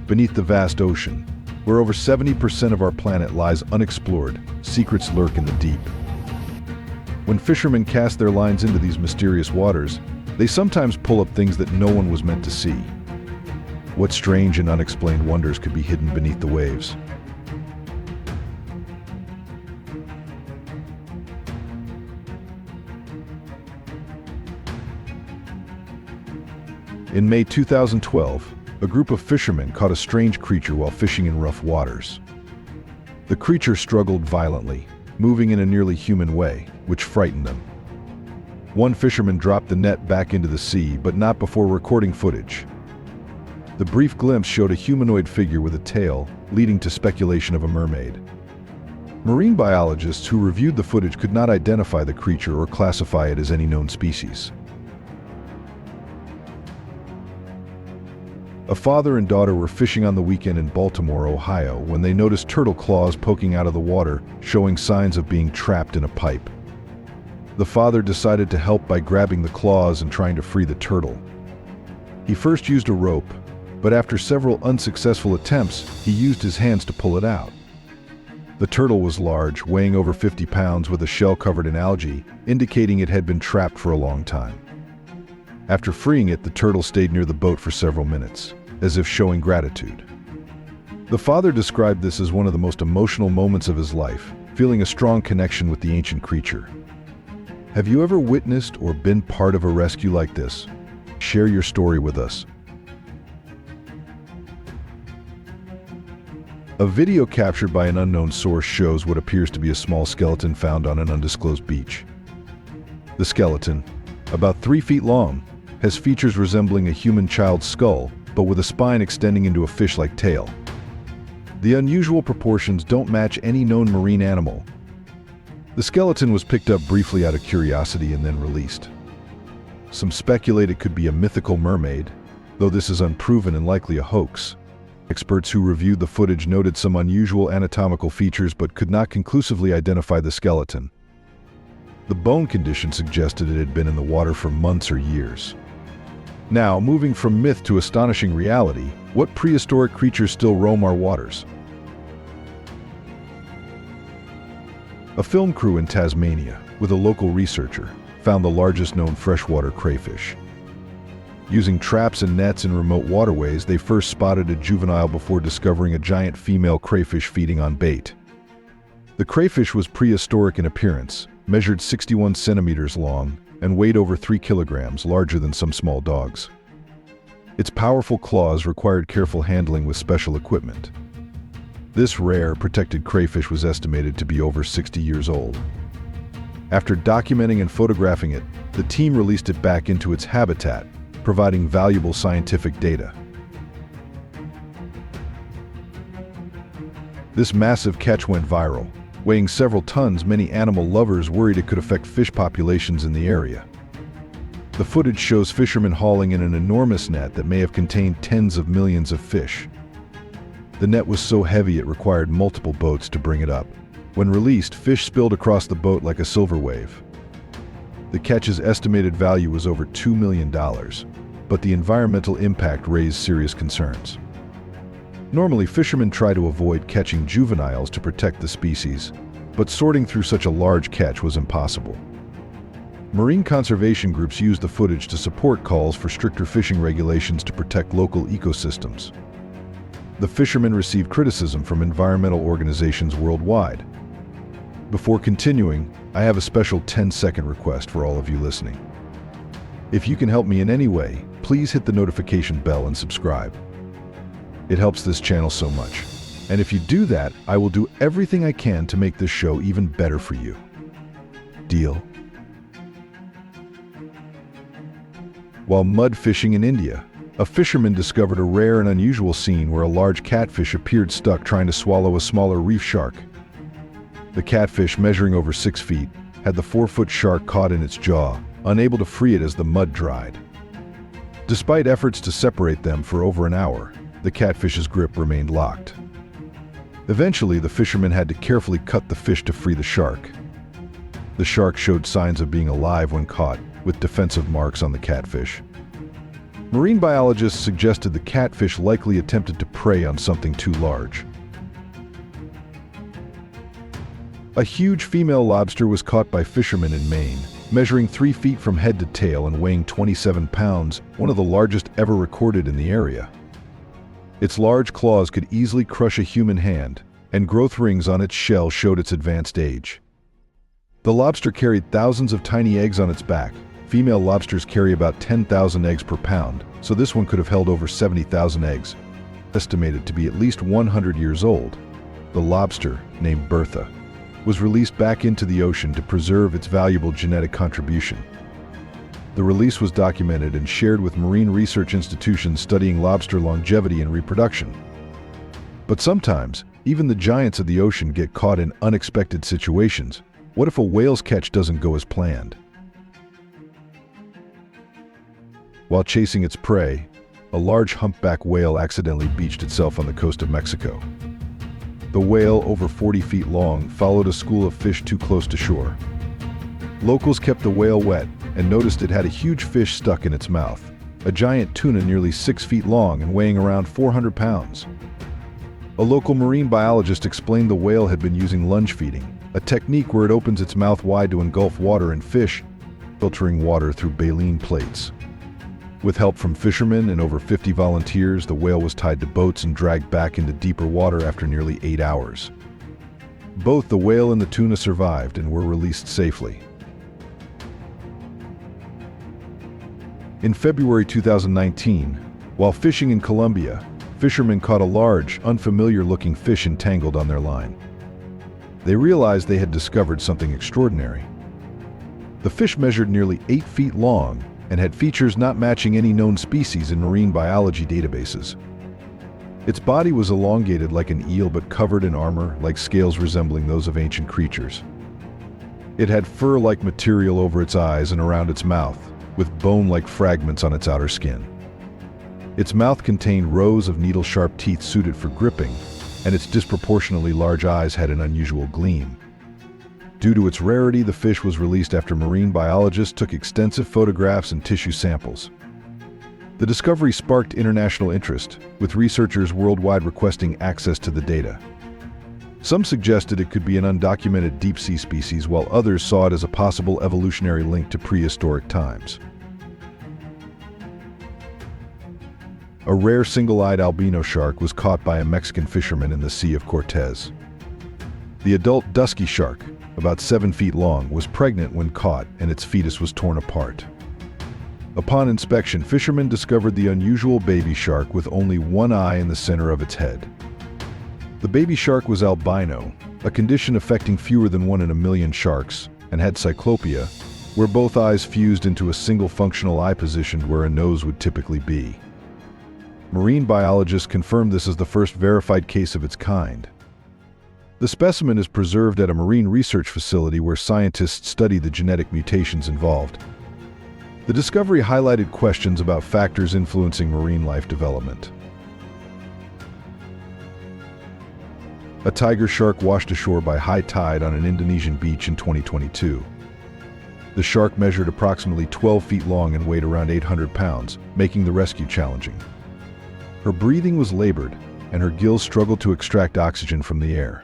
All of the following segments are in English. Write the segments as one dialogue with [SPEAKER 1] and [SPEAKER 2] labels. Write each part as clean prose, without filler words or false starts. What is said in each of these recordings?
[SPEAKER 1] Beneath the vast ocean, where over 70% of our planet lies unexplored, secrets lurk in the deep. When fishermen cast their lines into these mysterious waters, they sometimes pull up things that no one was meant to see. What strange and unexplained wonders could be hidden beneath the waves? In May 2012, a group of fishermen caught a strange creature while fishing in rough waters. The creature struggled violently, moving in a nearly human way, which frightened them. One fisherman dropped the net back into the sea, but not before recording footage. The brief glimpse showed a humanoid figure with a tail, leading to speculation of a mermaid. Marine biologists who reviewed the footage could not identify the creature or classify it as any known species. A father and daughter were fishing on the weekend in Baltimore, Ohio, when they noticed turtle claws poking out of the water, showing signs of being trapped in a pipe. The father decided to help by grabbing the claws and trying to free the turtle. He first used a rope, but after several unsuccessful attempts, he used his hands to pull it out. The turtle was large, weighing over 50 pounds with a shell covered in algae, indicating it had been trapped for a long time. After freeing it, the turtle stayed near the boat for several minutes, as if showing gratitude. The father described this as one of the most emotional moments of his life, feeling a strong connection with the ancient creature. Have you ever witnessed or been part of a rescue like this? Share your story with us. A video captured by an unknown source shows what appears to be a small skeleton found on an undisclosed beach. The skeleton, about 3 feet long, has features resembling a human child's skull, but with a spine extending into a fish-like tail. The unusual proportions don't match any known marine animal. The skeleton was picked up briefly out of curiosity and then released. Some speculate it could be a mythical mermaid, though this is unproven and likely a hoax. Experts who reviewed the footage noted some unusual anatomical features but could not conclusively identify the skeleton. The bone condition suggested it had been in the water for months or years. Now, moving from myth to astonishing reality, what prehistoric creatures still roam our waters? A film crew in Tasmania, with a local researcher, found the largest known freshwater crayfish. Using traps and nets in remote waterways, they first spotted a juvenile before discovering a giant female crayfish feeding on bait. The crayfish was prehistoric in appearance, measured 61 centimeters long, and weighed over 3 kilograms, larger than some small dogs. Its powerful claws required careful handling with special equipment. This rare, protected crayfish was estimated to be over 60 years old. After documenting and photographing it, the team released it back into its habitat, providing valuable scientific data. This massive catch went viral. Weighing several tons, many animal lovers worried it could affect fish populations in the area. The footage shows fishermen hauling in an enormous net that may have contained tens of millions of fish. The net was so heavy it required multiple boats to bring it up. When released, fish spilled across the boat like a silver wave. The catch's estimated value was over $2 million, but the environmental impact raised serious concerns. Normally, fishermen try to avoid catching juveniles to protect the species, but sorting through such a large catch was impossible. Marine conservation groups used the footage to support calls for stricter fishing regulations to protect local ecosystems. The fishermen received criticism from environmental organizations worldwide. Before continuing, I have a special 10-second request for all of you listening. If you can help me in any way, please hit the notification bell and subscribe. It helps this channel so much. And if you do that, I will do everything I can to make this show even better for you. Deal? While mud fishing in India, a fisherman discovered a rare and unusual scene where a large catfish appeared stuck trying to swallow a smaller reef shark. The catfish, measuring over 6 feet, had the 4-foot shark caught in its jaw, unable to free it as the mud dried. Despite efforts to separate them for over an hour, the catfish's grip remained locked. Eventually, the fisherman had to carefully cut the fish to free the shark. The shark showed signs of being alive when caught, with defensive marks on the catfish. Marine biologists suggested the catfish likely attempted to prey on something too large. A huge female lobster was caught by fishermen in Maine, measuring 3 feet from head to tail and weighing 27 pounds, one of the largest ever recorded in the area. Its large claws could easily crush a human hand, and growth rings on its shell showed its advanced age. The lobster carried thousands of tiny eggs on its back. Female lobsters carry about 10,000 eggs per pound, so this one could have held over 70,000 eggs, estimated to be at least 100 years old. The lobster, named Bertha, was released back into the ocean to preserve its valuable genetic contribution. The release was documented and shared with marine research institutions studying lobster longevity and reproduction. But sometimes, even the giants of the ocean get caught in unexpected situations. What if a whale's catch doesn't go as planned? While chasing its prey, a large humpback whale accidentally beached itself on the coast of Mexico. The whale, over 40 feet long, followed a school of fish too close to shore. Locals kept the whale wet and noticed it had a huge fish stuck in its mouth, a giant tuna nearly 6 feet long and weighing around 400 pounds. A local marine biologist explained the whale had been using lunge feeding, a technique where it opens its mouth wide to engulf water and fish, filtering water through baleen plates. With help from fishermen and over 50 volunteers, the whale was tied to boats and dragged back into deeper water after nearly 8 hours. Both the whale and the tuna survived and were released safely. In February 2019, while fishing in Colombia, fishermen caught a large, unfamiliar-looking fish entangled on their line. They realized they had discovered something extraordinary. The fish measured nearly 8 feet long and had features not matching any known species in marine biology databases. Its body was elongated like an eel but covered in armor, like scales resembling those of ancient creatures. It had fur-like material over its eyes and around its mouth, with bone-like fragments on its outer skin. Its mouth contained rows of needle-sharp teeth suited for gripping, and its disproportionately large eyes had an unusual gleam. Due to its rarity, the fish was released after marine biologists took extensive photographs and tissue samples. The discovery sparked international interest, with researchers worldwide requesting access to the data. Some suggested it could be an undocumented deep-sea species, while others saw it as a possible evolutionary link to prehistoric times. A rare single-eyed albino shark was caught by a Mexican fisherman in the Sea of Cortez. The adult dusky shark, about 7 feet long, was pregnant when caught, and its fetus was torn apart. Upon inspection, fishermen discovered the unusual baby shark with only one eye in the center of its head. The baby shark was albino, a condition affecting fewer than 1 in a million sharks, and had cyclopia, where both eyes fused into a single functional eye positioned where a nose would typically be. Marine biologists confirmed this as the first verified case of its kind. The specimen is preserved at a marine research facility where scientists study the genetic mutations involved. The discovery highlighted questions about factors influencing marine life development. A tiger shark washed ashore by high tide on an Indonesian beach in 2022. The shark measured approximately 12 feet long and weighed around 800 pounds, making the rescue challenging. Her breathing was labored, and her gills struggled to extract oxygen from the air.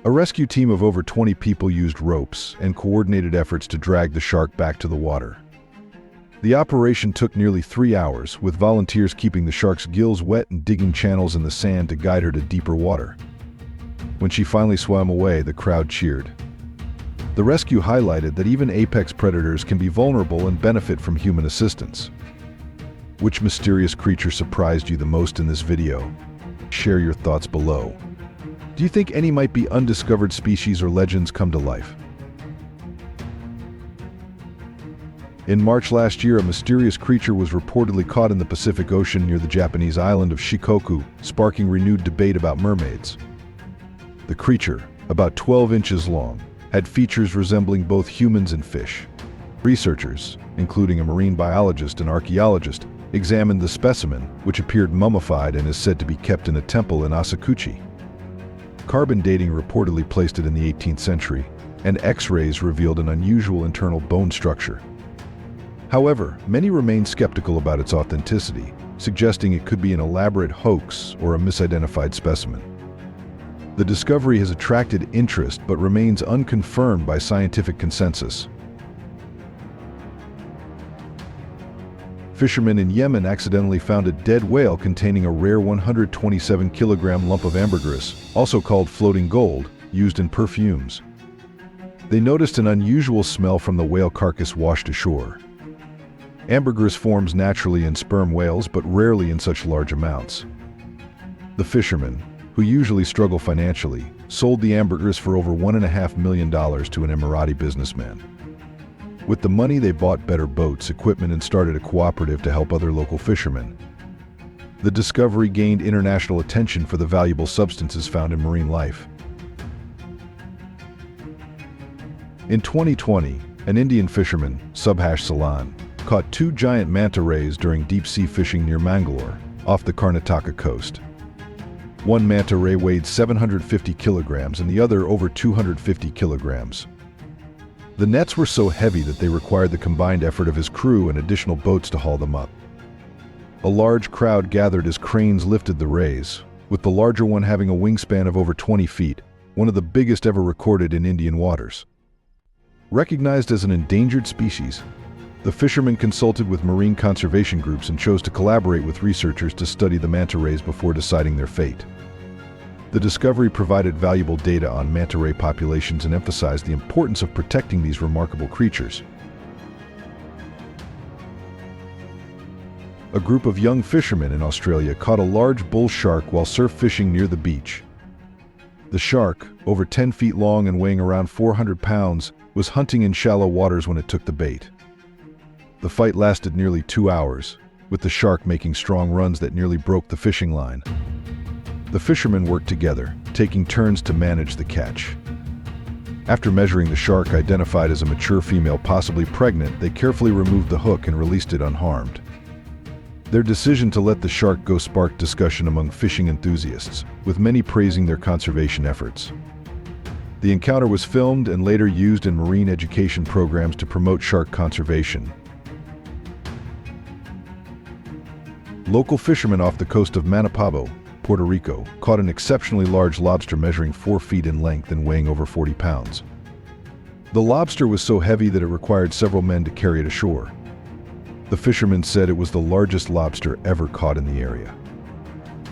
[SPEAKER 1] A rescue team of over 20 people used ropes and coordinated efforts to drag the shark back to the water. The operation took nearly 3 hours, with volunteers keeping the shark's gills wet and digging channels in the sand to guide her to deeper water. When she finally swam away, the crowd cheered. The rescue highlighted that even apex predators can be vulnerable and benefit from human assistance. Which mysterious creature surprised you the most in this video? Share your thoughts below. Do you think any might be undiscovered species or legends come to life? In March last year, a mysterious creature was reportedly caught in the Pacific Ocean near the Japanese island of Shikoku, sparking renewed debate about mermaids. The creature, about 12 inches long, had features resembling both humans and fish. Researchers, including a marine biologist and archaeologist, examined the specimen, which appeared mummified and is said to be kept in a temple in Asakuchi. Carbon dating reportedly placed it in the 18th century, and X-rays revealed an unusual internal bone structure. However, many remain skeptical about its authenticity, suggesting it could be an elaborate hoax or a misidentified specimen. The discovery has attracted interest but remains unconfirmed by scientific consensus. Fishermen in Yemen accidentally found a dead whale containing a rare 127-kilogram lump of ambergris, also called floating gold, used in perfumes. They noticed an unusual smell from the whale carcass washed ashore. Ambergris forms naturally in sperm whales but rarely in such large amounts. The fishermen, who usually struggle financially, sold the ambergris for over $1.5 million to an Emirati businessman. With the money, they bought better boats, equipment, and started a cooperative to help other local fishermen. The discovery gained international attention for the valuable substances found in marine life. In 2020, an Indian fisherman, Subhash Salan, caught 2 giant manta rays during deep-sea fishing near Mangalore, off the Karnataka coast. One manta ray weighed 750 kilograms and the other over 250 kilograms. The nets were so heavy that they required the combined effort of his crew and additional boats to haul them up. A large crowd gathered as cranes lifted the rays, with the larger one having a wingspan of over 20 feet, one of the biggest ever recorded in Indian waters. Recognized as an endangered species, the fishermen consulted with marine conservation groups and chose to collaborate with researchers to study the manta rays before deciding their fate. The discovery provided valuable data on manta ray populations and emphasized the importance of protecting these remarkable creatures. A group of young fishermen in Australia caught a large bull shark while surf fishing near the beach. The shark, over 10 feet long and weighing around 400 pounds, was hunting in shallow waters when it took the bait. The fight lasted nearly 2 hours, with the shark making strong runs that nearly broke the fishing line. The fishermen worked together, taking turns to manage the catch. After measuring the shark identified as a mature female, possibly pregnant, they carefully removed the hook and released it unharmed. Their decision to let the shark go sparked discussion among fishing enthusiasts, with many praising their conservation efforts. The encounter was filmed and later used in marine education programs to promote shark conservation. Local fishermen off the coast of Manapabo, Puerto Rico, caught an exceptionally large lobster measuring 4 feet in length and weighing over 40 pounds. The lobster was so heavy that it required several men to carry it ashore. The fishermen said it was the largest lobster ever caught in the area.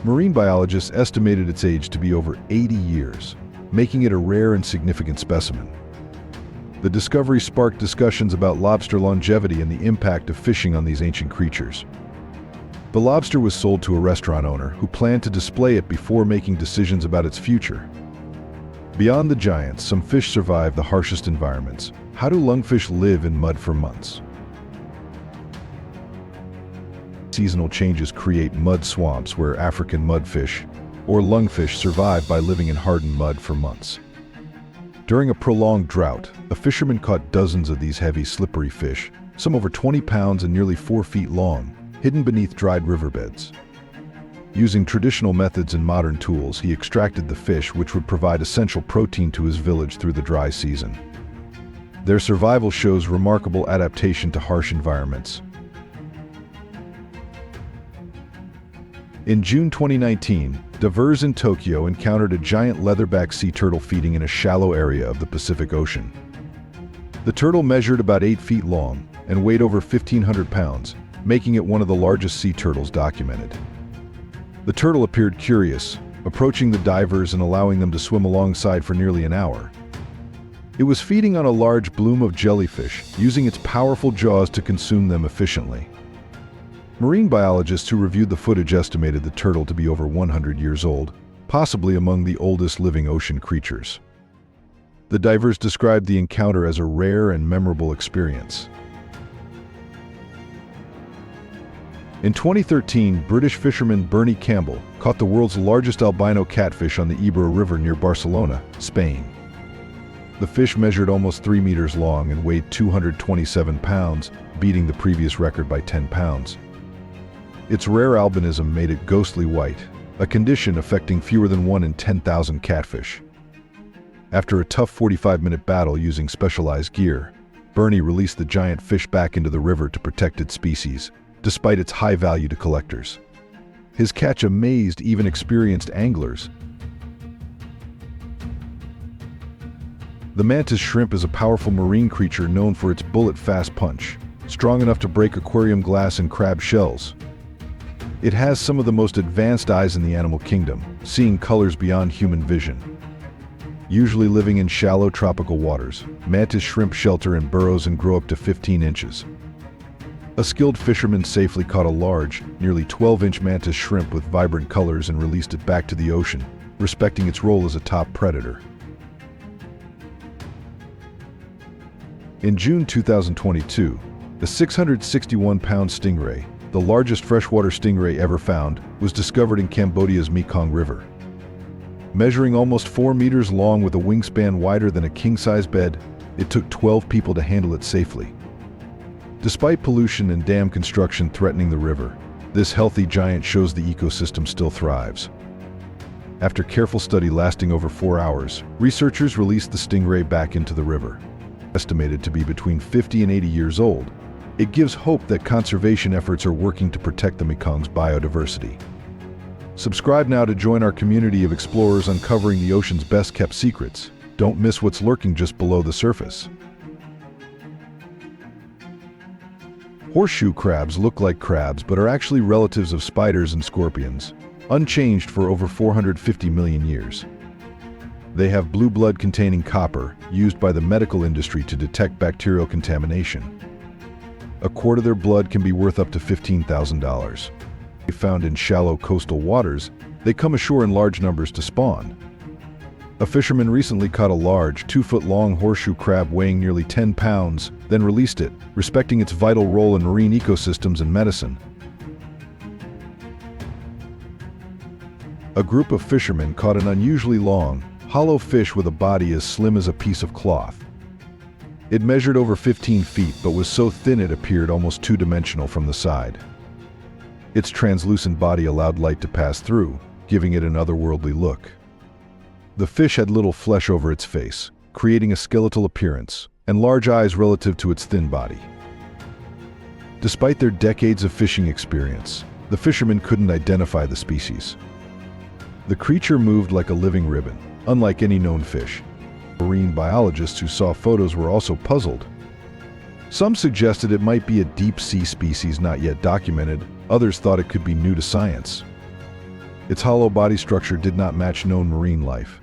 [SPEAKER 1] Marine biologists estimated its age to be over 80 years, making it a rare and significant specimen. The discovery sparked discussions about lobster longevity and the impact of fishing on these ancient creatures. The lobster was sold to a restaurant owner who planned to display it before making decisions about its future. Beyond the giants, some fish survive the harshest environments. How do lungfish live in mud for months? Seasonal changes create mud swamps where African mudfish, or lungfish, survive by living in hardened mud for months. During a prolonged drought, a fisherman caught dozens of these heavy, slippery fish, some over 20 pounds and nearly 4 feet long, hidden beneath dried riverbeds. Using traditional methods and modern tools, he extracted the fish, which would provide essential protein to his village through the dry season. Their survival shows remarkable adaptation to harsh environments. In June 2019, divers in Tokyo encountered a giant leatherback sea turtle feeding in a shallow area of the Pacific Ocean. The turtle measured about 8 feet long and weighed over 1,500 pounds, making it one of the largest sea turtles documented. The turtle appeared curious, approaching the divers and allowing them to swim alongside for nearly an hour. It was feeding on a large bloom of jellyfish, using its powerful jaws to consume them efficiently. Marine biologists who reviewed the footage estimated the turtle to be over 100 years old, possibly among the oldest living ocean creatures. The divers described the encounter as a rare and memorable experience. In 2013, British fisherman Bernie Campbell caught the world's largest albino catfish on the Ebro River near Barcelona, Spain. The fish measured almost 3 meters long and weighed 227 pounds, beating the previous record by 10 pounds. Its rare albinism made it ghostly white, a condition affecting fewer than 1 in 10,000 catfish. After a tough 45-minute battle using specialized gear, Bernie released the giant fish back into the river to protect its species, despite its high value to collectors. His catch amazed even experienced anglers. The mantis shrimp is a powerful marine creature known for its bullet-fast punch, strong enough to break aquarium glass and crab shells. It has some of the most advanced eyes in the animal kingdom, seeing colors beyond human vision. Usually living in shallow tropical waters, mantis shrimp shelter in burrows and grow up to 15 inches. A skilled fisherman safely caught a large, nearly 12-inch mantis shrimp with vibrant colors and released it back to the ocean, respecting its role as a top predator. In June 2022, a 661-pound stingray, the largest freshwater stingray ever found, was discovered in Cambodia's Mekong River. Measuring almost 4 meters long with a wingspan wider than a king-size bed, it took 12 people to handle it safely. Despite pollution and dam construction threatening the river, this healthy giant shows the ecosystem still thrives. After careful study lasting over 4 hours, researchers released the stingray back into the river. Estimated to be between 50 and 80 years old, it gives hope that conservation efforts are working to protect the Mekong's biodiversity. Subscribe now to join our community of explorers uncovering the ocean's best-kept secrets. Don't miss what's lurking just below the surface. Horseshoe crabs look like crabs but are actually relatives of spiders and scorpions, unchanged for over 450 million years. They have blue blood containing copper, used by the medical industry to detect bacterial contamination. A quart of their blood can be worth up to $15,000. Found in shallow coastal waters, they come ashore in large numbers to spawn. A fisherman recently caught a large, 2-foot-long horseshoe crab weighing nearly 10 pounds, then released it, respecting its vital role in marine ecosystems and medicine. A group of fishermen caught an unusually long, hollow fish with a body as slim as a piece of cloth. It measured over 15 feet but was so thin it appeared almost two-dimensional from the side. Its translucent body allowed light to pass through, giving it an otherworldly look. The fish had little flesh over its face, creating a skeletal appearance, and large eyes relative to its thin body. Despite their decades of fishing experience, the fishermen couldn't identify the species. The creature moved like a living ribbon, unlike any known fish. Marine biologists who saw photos were also puzzled. Some suggested it might be a deep-sea species not yet documented, others thought it could be new to science. Its hollow body structure did not match known marine life.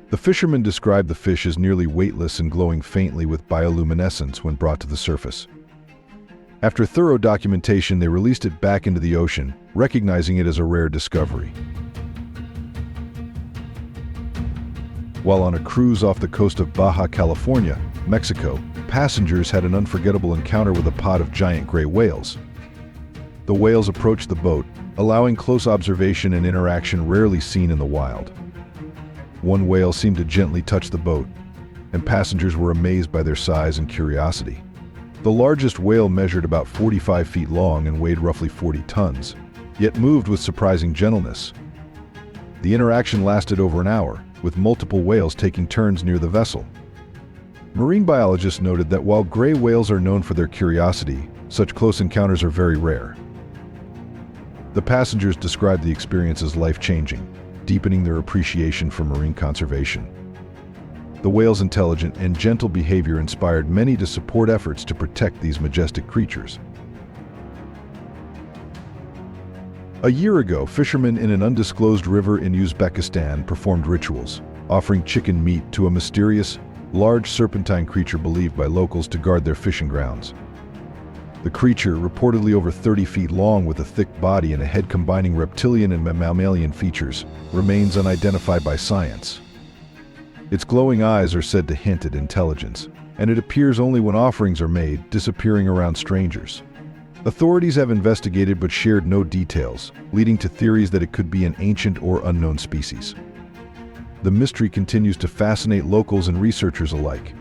[SPEAKER 1] The fishermen described the fish as nearly weightless and glowing faintly with bioluminescence when brought to the surface. After thorough documentation, they released it back into the ocean, recognizing it as a rare discovery. While on a cruise off the coast of Baja California, Mexico, passengers had an unforgettable encounter with a pod of giant gray whales. The whales approached the boat, allowing close observation and interaction rarely seen in the wild. One whale seemed to gently touch the boat, and passengers were amazed by their size and curiosity. The largest whale measured about 45 feet long and weighed roughly 40 tons, yet moved with surprising gentleness. The interaction lasted over an hour, with multiple whales taking turns near the vessel. Marine biologists noted that while gray whales are known for their curiosity, such close encounters are very rare. The passengers described the experience as life-changing, deepening their appreciation for marine conservation. The whale's intelligent and gentle behavior inspired many to support efforts to protect these majestic creatures. A year ago, fishermen in an undisclosed river in Uzbekistan performed rituals, offering chicken meat to a mysterious, large serpentine creature believed by locals to guard their fishing grounds. The creature, reportedly over 30 feet long with a thick body and a head combining reptilian and mammalian features, remains unidentified by science. Its glowing eyes are said to hint at intelligence, and it appears only when offerings are made, disappearing around strangers. Authorities have investigated but shared no details, leading to theories that it could be an ancient or unknown species. The mystery continues to fascinate locals and researchers alike.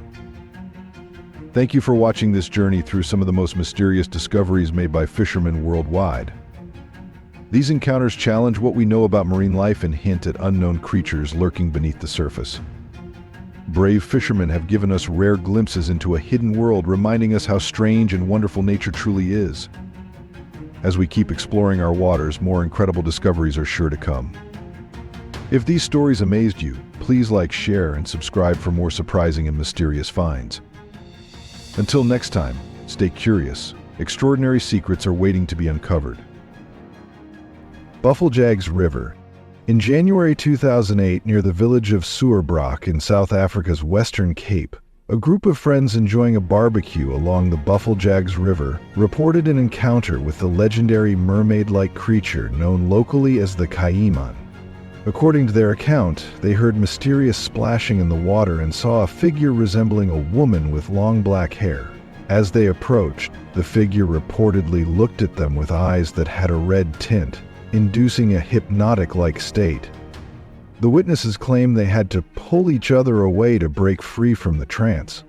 [SPEAKER 1] Thank you for watching this journey through some of the most mysterious discoveries made by fishermen worldwide. These encounters challenge what we know about marine life and hint at unknown creatures lurking beneath the surface. Brave fishermen have given us rare glimpses into a hidden world, reminding us how strange and wonderful nature truly is. As we keep exploring our waters, more incredible discoveries are sure to come. If these stories amazed you, please like, share, and subscribe for more surprising and mysterious finds. Until next time, stay curious. Extraordinary secrets are waiting to be uncovered. Bufflejags River. In January 2008, near the village of Suerbroek in South Africa's Western Cape, a group of friends enjoying a barbecue along the Bufflejags River reported an encounter with the legendary mermaid-like creature known locally as the Caiman. According to their account, they heard mysterious splashing in the water and saw a figure resembling a woman with long black hair. As they approached, the figure reportedly looked at them with eyes that had a red tint, inducing a hypnotic-like state. The witnesses claimed they had to pull each other away to break free from the trance.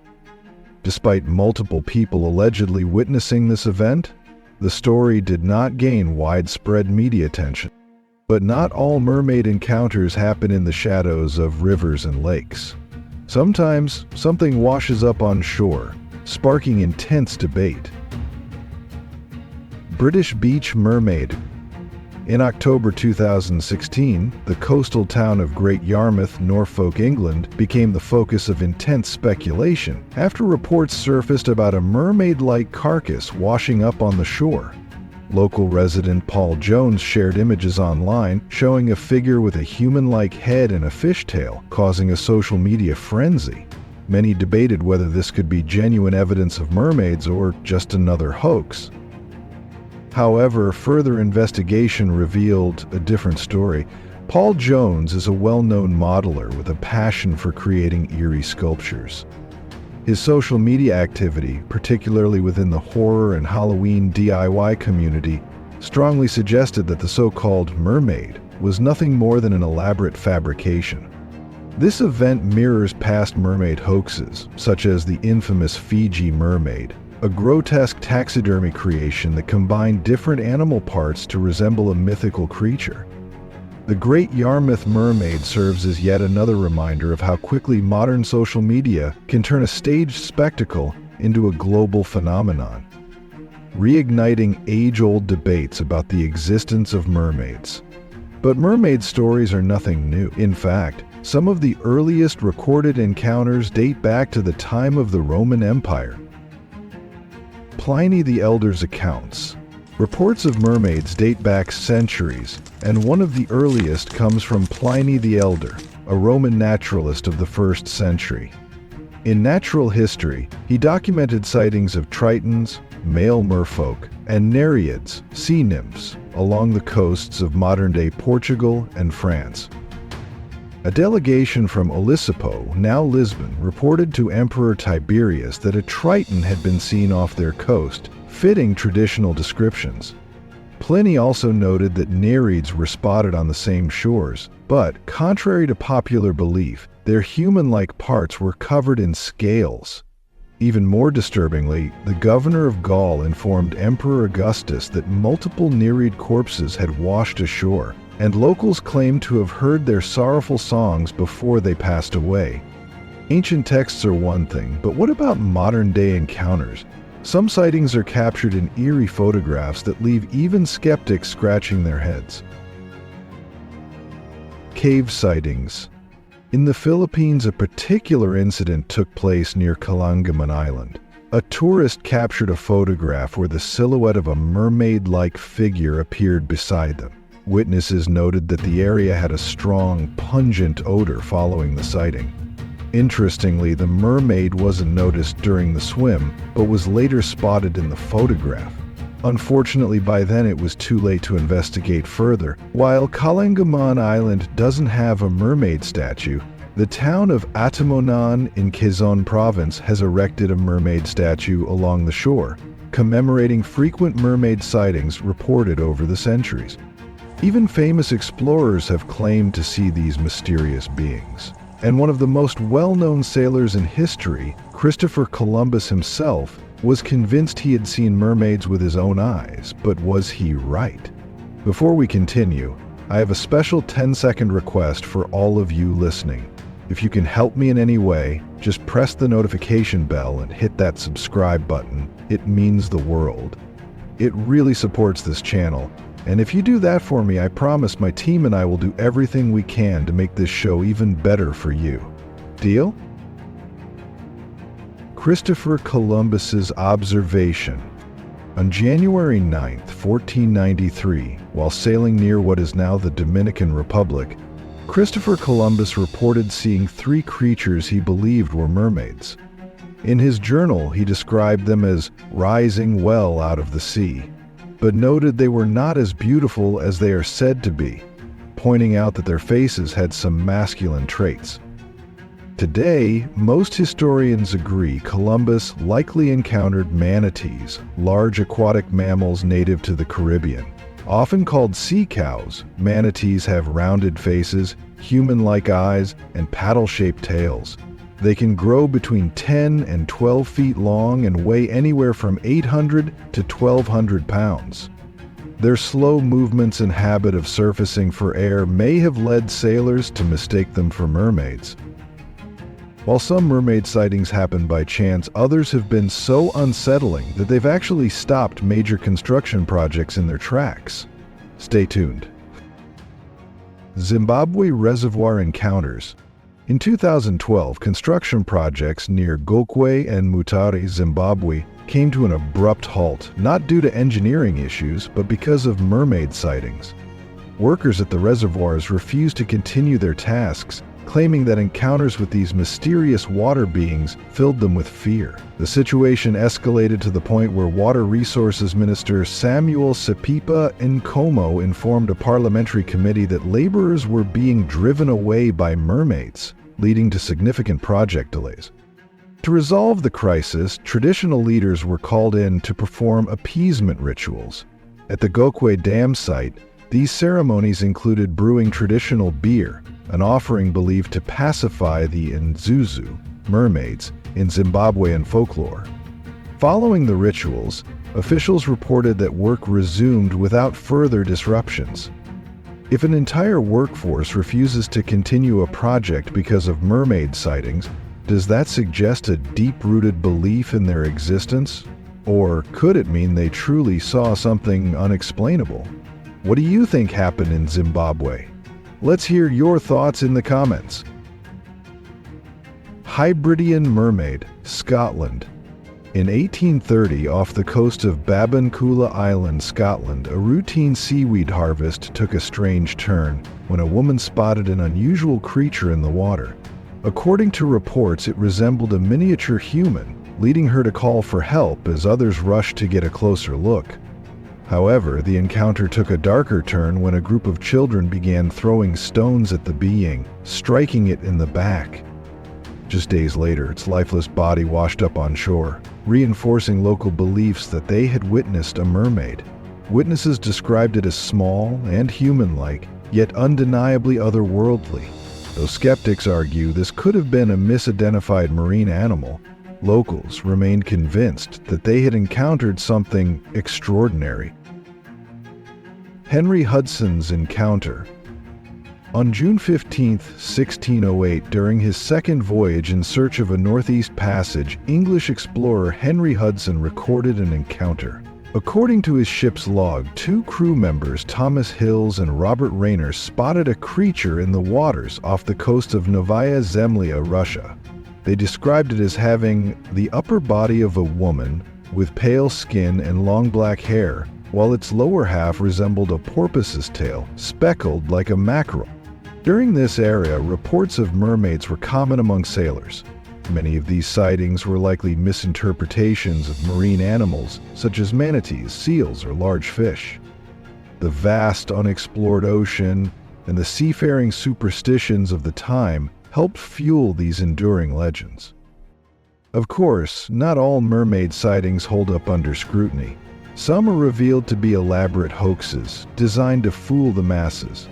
[SPEAKER 1] Despite multiple people allegedly witnessing this event, the story did not gain widespread media attention. But not all mermaid encounters happen in the shadows of rivers and lakes. Sometimes, something washes up on shore, sparking intense debate. British Beach Mermaid. In October 2016, the coastal town of Great Yarmouth, Norfolk, England, became the focus of intense speculation after reports surfaced about a mermaid-like carcass washing up on the shore. Local resident Paul Jones shared images online showing a figure with a human-like head and a fishtail, causing a social media frenzy. Many debated whether this could be genuine evidence of mermaids or just another hoax. However, further investigation revealed a different story. Paul Jones is a well-known modeler with a passion for creating eerie sculptures. His social media activity, particularly within the horror and Halloween DIY community, strongly suggested that the so-called mermaid was nothing more than an elaborate fabrication. This event mirrors past mermaid hoaxes, such as the infamous Fiji mermaid, a grotesque taxidermy creation that combined different animal parts to resemble a mythical creature. The Great Yarmouth Mermaid serves as yet another reminder of how quickly modern social media can turn a staged spectacle into a global phenomenon, reigniting age-old debates about the existence of mermaids. But mermaid stories are nothing new. In fact, some of the earliest recorded encounters date back to the time of the Roman Empire. Pliny the Elder's accounts. Reports of mermaids date back centuries, and one of the earliest comes from Pliny the Elder, a Roman naturalist of the 1st century. In natural history, he documented sightings of tritons, male merfolk, and nereids, sea nymphs, along the coasts of modern-day Portugal and France. A delegation from Olisipo, now Lisbon, reported to Emperor Tiberius that a triton had been seen off their coast, fitting traditional descriptions. Pliny also noted that nereids were spotted on the same shores, but, contrary to popular belief, their human-like parts were covered in scales. Even more disturbingly, the governor of Gaul informed Emperor Augustus that multiple nereid corpses had washed ashore, and locals claimed to have heard their sorrowful songs before they passed away. Ancient texts are one thing, but what about modern-day encounters? Some sightings are captured in eerie photographs that leave even skeptics scratching their heads. Cave sightings. In the Philippines, a particular incident took place near Calangaman Island. A tourist captured a photograph where the silhouette of a mermaid-like figure appeared beside them. Witnesses noted that the area had a strong, pungent odor following the sighting. Interestingly, the mermaid wasn't noticed during the swim, but was later spotted in the photograph. Unfortunately, by then it was too late to investigate further. While Calangaman Island doesn't have a mermaid statue, the town of Atimonan in Quezon Province has erected a mermaid statue along the shore, commemorating frequent mermaid sightings reported over the centuries. Even famous explorers have claimed to see these mysterious beings. And one of the most well-known sailors in history, Christopher Columbus himself, was convinced he had seen mermaids with his own eyes, but was he right? Before we continue, I have a special 10-second request for all of you listening. If you can help me in any way, just press the notification bell and hit that subscribe button. It means the world. It really supports this channel. And if you do that for me, I promise my team and I will do everything we can to make this show even better for you. Deal? Christopher Columbus's observation. On January 9, 1493, while sailing near what is now the Dominican Republic, Christopher Columbus reported seeing 3 creatures he believed were mermaids. In his journal, he described them as rising well out of the sea, but noted they were not as beautiful as they are said to be, pointing out that their faces had some masculine traits. Today, most historians agree Columbus likely encountered manatees, large aquatic mammals native to the Caribbean. Often called sea cows, manatees have rounded faces, human-like eyes, and paddle-shaped tails. They can grow between 10 and 12 feet long and weigh anywhere from 800 to 1,200 pounds. Their slow movements and habit of surfacing for air may have led sailors to mistake them for mermaids. While some mermaid sightings happen by chance, others have been so unsettling that they've actually stopped major construction projects in their tracks. Stay tuned. Zimbabwe Reservoir Encounters. In 2012, construction projects near Gokwe and Mutare, Zimbabwe, came to an abrupt halt, not due to engineering issues, but because of mermaid sightings. Workers at the reservoirs refused to continue their tasks, claiming that encounters with these mysterious water beings filled them with fear. The situation escalated to the point where Water Resources Minister Samuel Sipipa Nkomo informed a parliamentary committee that laborers were being driven away by mermaids, leading to significant project delays. To resolve the crisis, traditional leaders were called in to perform appeasement rituals. At the Gokwe Dam site, these ceremonies included brewing traditional beer, an offering believed to pacify the Nzuzu, mermaids, in Zimbabwean folklore. Following the rituals, officials reported that work resumed without further disruptions. If an entire workforce refuses to continue a project because of mermaid sightings, does that suggest a deep-rooted belief in their existence? Or could it mean they truly saw something unexplainable? What do you think happened in Zimbabwe? Let's hear your thoughts in the comments. Hebridean Mermaid, Scotland. In 1830, off the coast of Babancula Island, Scotland, a routine seaweed harvest took a strange turn when a woman spotted an unusual creature in the water. According to reports, it resembled a miniature human, leading her to call for help as others rushed to get a closer look. However, the encounter took a darker turn when a group of children began throwing stones at the being, striking it in the back. Just days later, its lifeless body washed up on shore, reinforcing local beliefs that they had witnessed a mermaid. Witnesses described it as small and human-like, yet undeniably otherworldly. Though skeptics argue this could have been a misidentified marine animal, locals remained convinced that they had encountered something extraordinary. Henry Hudson's encounter. On June 15, 1608, during his second voyage in search of a Northeast Passage, English explorer Henry Hudson recorded an encounter. According to his ship's log, 2 crew members, Thomas Hills and Robert Rayner, spotted a creature in the waters off the coast of Novaya Zemlya, Russia. They described it as having the upper body of a woman with pale skin and long black hair, while its lower half resembled a porpoise's tail, speckled like a mackerel. During this era, reports of mermaids were common among sailors. Many of these sightings were likely misinterpretations of marine animals, such as manatees, seals, or large fish. The vast unexplored ocean and the seafaring superstitions of the time helped fuel these enduring legends. Of course, not all mermaid sightings hold up under scrutiny. Some are revealed to be elaborate hoaxes designed to fool the masses.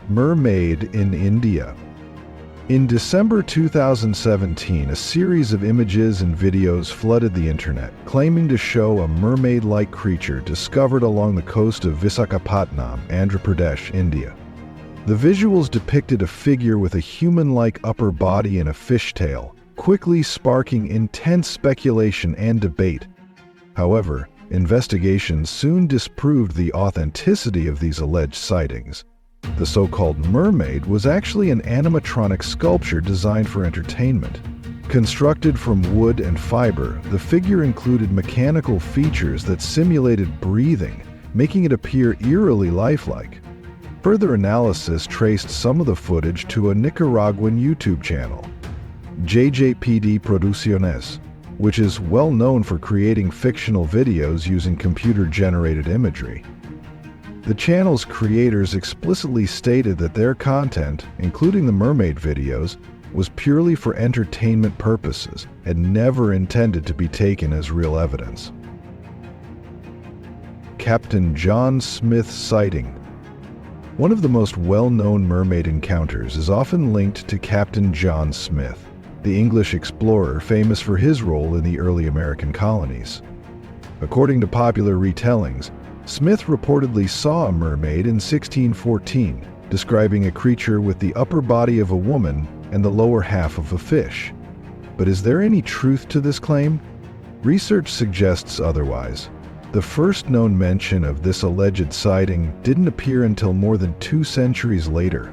[SPEAKER 1] Mermaid in India. In December 2017, a series of images and videos flooded the internet, claiming to show a mermaid-like creature discovered along the coast of Visakhapatnam, Andhra Pradesh, India. The visuals depicted a figure with a human-like upper body and a fishtail, quickly sparking intense speculation and debate. However, investigations soon disproved the authenticity of these alleged sightings. The so-called mermaid was actually an animatronic sculpture designed for entertainment. Constructed from wood and fiber, the figure included mechanical features that simulated breathing, making it appear eerily lifelike. Further analysis traced some of the footage to a Nicaraguan YouTube channel, JJPD Producciones, which is well known for creating fictional videos using computer-generated imagery. The channel's creators explicitly stated that their content, including the mermaid videos, was purely for entertainment purposes and never intended to be taken as real evidence. Captain John Smith sighting. One of the most well-known mermaid encounters is often linked to Captain John Smith, the English explorer famous for his role in the early American colonies. According to popular retellings, Smith reportedly saw a mermaid in 1614, describing a creature with the upper body of a woman and the lower half of a fish. But is there any truth to this claim? Research suggests otherwise. The first known mention of this alleged sighting didn't appear until more than 2 centuries later.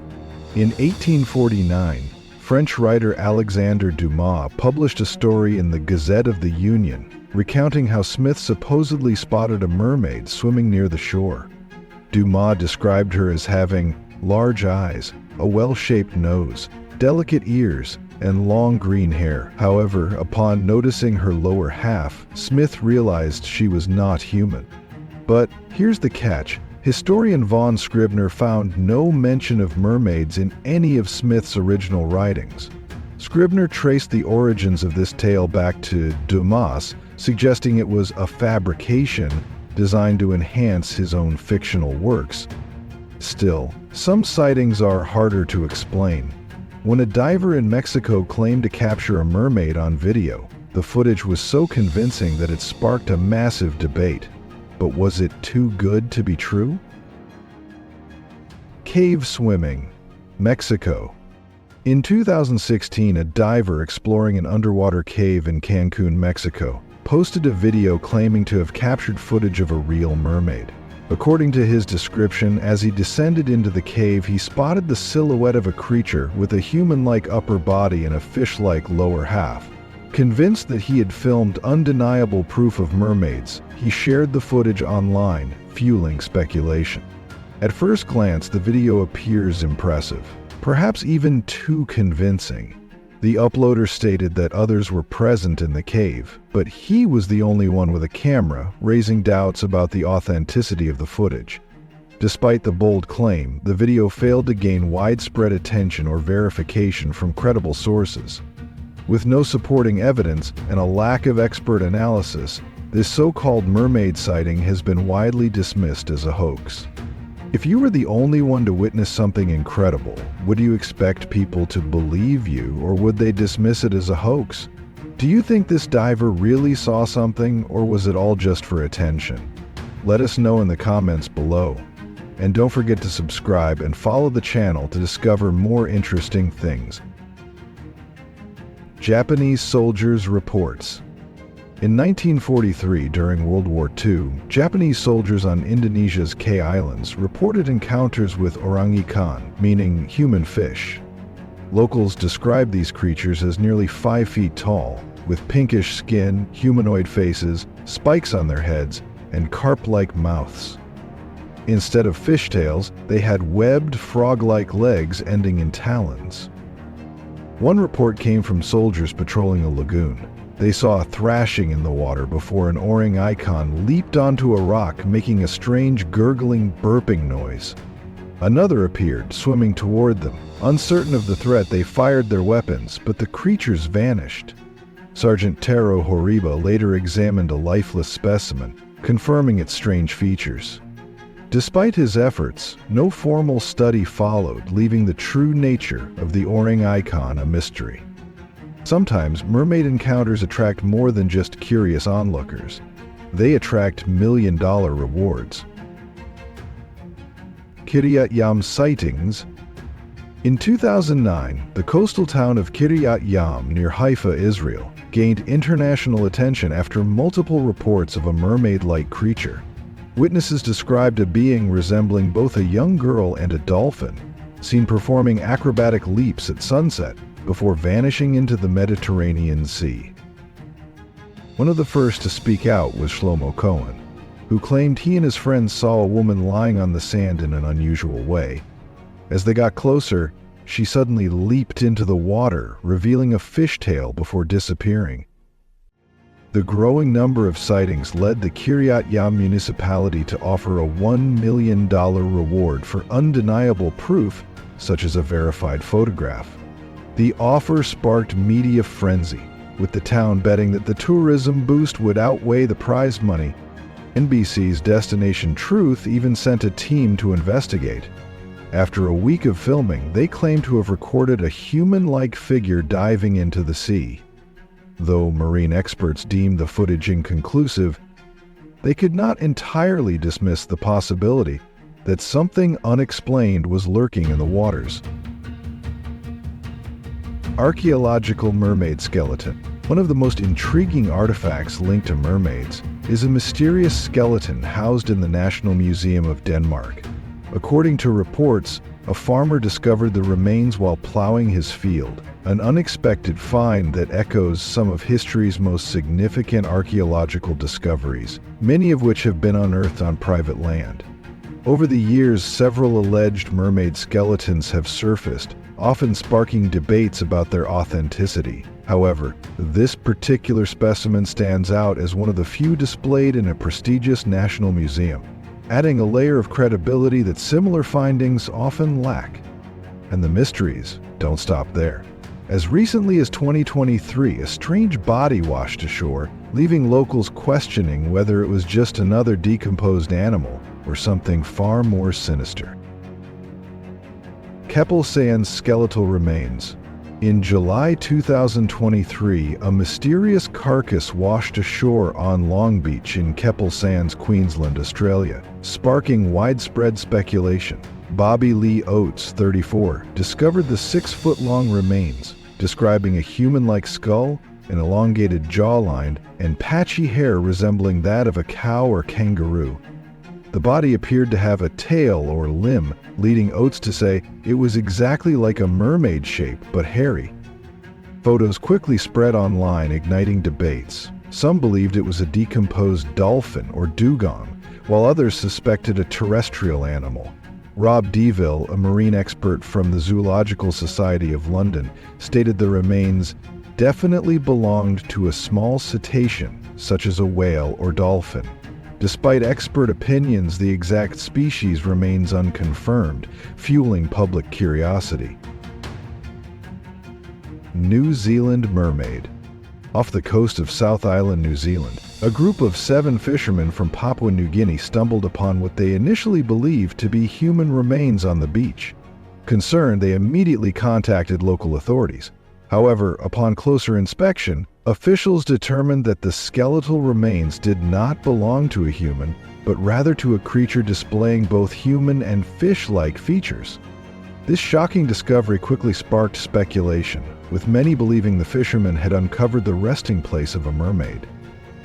[SPEAKER 1] In 1849, French writer Alexandre Dumas published a story in the Gazette of the Union, recounting how Smith supposedly spotted a mermaid swimming near the shore. Dumas described her as having large eyes, a well-shaped nose, delicate ears, and long green hair. However, upon noticing her lower half, Smith realized she was not human. But here's the catch. Historian Von Scribner found no mention of mermaids in any of Smith's original writings. Scribner traced the origins of this tale back to Dumas, suggesting it was a fabrication designed to enhance his own fictional works. Still, some sightings are harder to explain. When a diver in Mexico claimed to capture a mermaid on video, the footage was so convincing that it sparked a massive debate. But was it too good to be true? Cave swimming, Mexico. In 2016, a diver exploring an underwater cave in Cancun, Mexico, posted a video claiming to have captured footage of a real mermaid. According to his description, as he descended into the cave, he spotted the silhouette of a creature with a human-like upper body and a fish-like lower half. Convinced that he had filmed undeniable proof of mermaids, he shared the footage online, fueling speculation. At first glance, the video appears impressive, perhaps even too convincing. The uploader stated that others were present in the cave, but he was the only one with a camera, raising doubts about the authenticity of the footage. Despite the bold claim, the video failed to gain widespread attention or verification from credible sources. With no supporting evidence and a lack of expert analysis, this so-called mermaid sighting has been widely dismissed as a hoax. If you were the only one to witness something incredible, would you expect people to believe you, or would they dismiss it as a hoax? Do you think this diver really saw something, or was it all just for attention? Let us know in the comments below. And don't forget to subscribe and follow the channel to discover more interesting things. Japanese soldiers reports. In 1943, during World War II, Japanese soldiers on Indonesia's K Islands reported encounters with orangutan, meaning human fish. Locals described these creatures as nearly 5 feet tall, with pinkish skin, humanoid faces, spikes on their heads, and carp-like mouths. Instead of fishtails, they had webbed, frog-like legs ending in talons. One report came from soldiers patrolling a lagoon. They saw a thrashing in the water before an orangutan leaped onto a rock, making a strange gurgling, burping noise. Another appeared, swimming toward them. Uncertain of the threat, they fired their weapons, but the creatures vanished. Sergeant Taro Horiba later examined a lifeless specimen, confirming its strange features. Despite his efforts, no formal study followed, leaving the true nature of the orangutan a mystery. Sometimes, mermaid encounters attract more than just curious onlookers. They attract million-dollar rewards. Kiryat Yam sightings. In 2009, the coastal town of Kiryat Yam near Haifa, Israel, gained international attention after multiple reports of a mermaid-like creature. Witnesses described a being resembling both a young girl and a dolphin, seen performing acrobatic leaps at sunset before vanishing into the Mediterranean Sea. One of the first to speak out was Shlomo Cohen, who claimed he and his friends saw a woman lying on the sand in an unusual way. As they got closer, she suddenly leaped into the water, revealing a fishtail before disappearing. The growing number of sightings led the Kiryat Yam municipality to offer a $1 million reward for undeniable proof, such as a verified photograph. The offer sparked media frenzy, with the town betting that the tourism boost would outweigh the prize money. NBC's Destination Truth even sent a team to investigate. After a week of filming, they claimed to have recorded a human-like figure diving into the sea. Though marine experts deemed the footage inconclusive, they could not entirely dismiss the possibility that something unexplained was lurking in the waters. Archaeological mermaid skeleton. One of the most intriguing artifacts linked to mermaids is a mysterious skeleton housed in the National Museum of Denmark. According to reports, a farmer discovered the remains while plowing his field, an unexpected find that echoes some of history's most significant archaeological discoveries, many of which have been unearthed on private land. Over the years, several alleged mermaid skeletons have surfaced, often sparking debates about their authenticity. However, this particular specimen stands out as one of the few displayed in a prestigious national museum, adding a layer of credibility that similar findings often lack. And the mysteries don't stop there. As recently as 2023, a strange body washed ashore, leaving locals questioning whether it was just another decomposed animal or something far more sinister. Keppel Sands skeletal remains. In July 2023, a mysterious carcass washed ashore on Long Beach in Keppel Sands, Queensland, Australia, sparking widespread speculation. Bobby Lee Oates, 34, discovered the 6-foot-long remains, describing a human-like skull, an elongated jawline, and patchy hair resembling that of a cow or kangaroo. The body appeared to have a tail or limb, leading Oates to say it was exactly like a mermaid shape, but hairy. Photos quickly spread online, igniting debates. Some believed it was a decomposed dolphin or dugong, while others suspected a terrestrial animal. Rob Deville, a marine expert from the Zoological Society of London, stated the remains definitely belonged to a small cetacean, such as a whale or dolphin. Despite expert opinions, the exact species remains unconfirmed, fueling public curiosity. New Zealand mermaid. Off the coast of South Island, New Zealand, a group of 7 fishermen from Papua New Guinea stumbled upon what they initially believed to be human remains on the beach. Concerned, they immediately contacted local authorities. However, upon closer inspection, officials determined that the skeletal remains did not belong to a human, but rather to a creature displaying both human and fish-like features. This shocking discovery quickly sparked speculation, with many believing the fishermen had uncovered the resting place of a mermaid.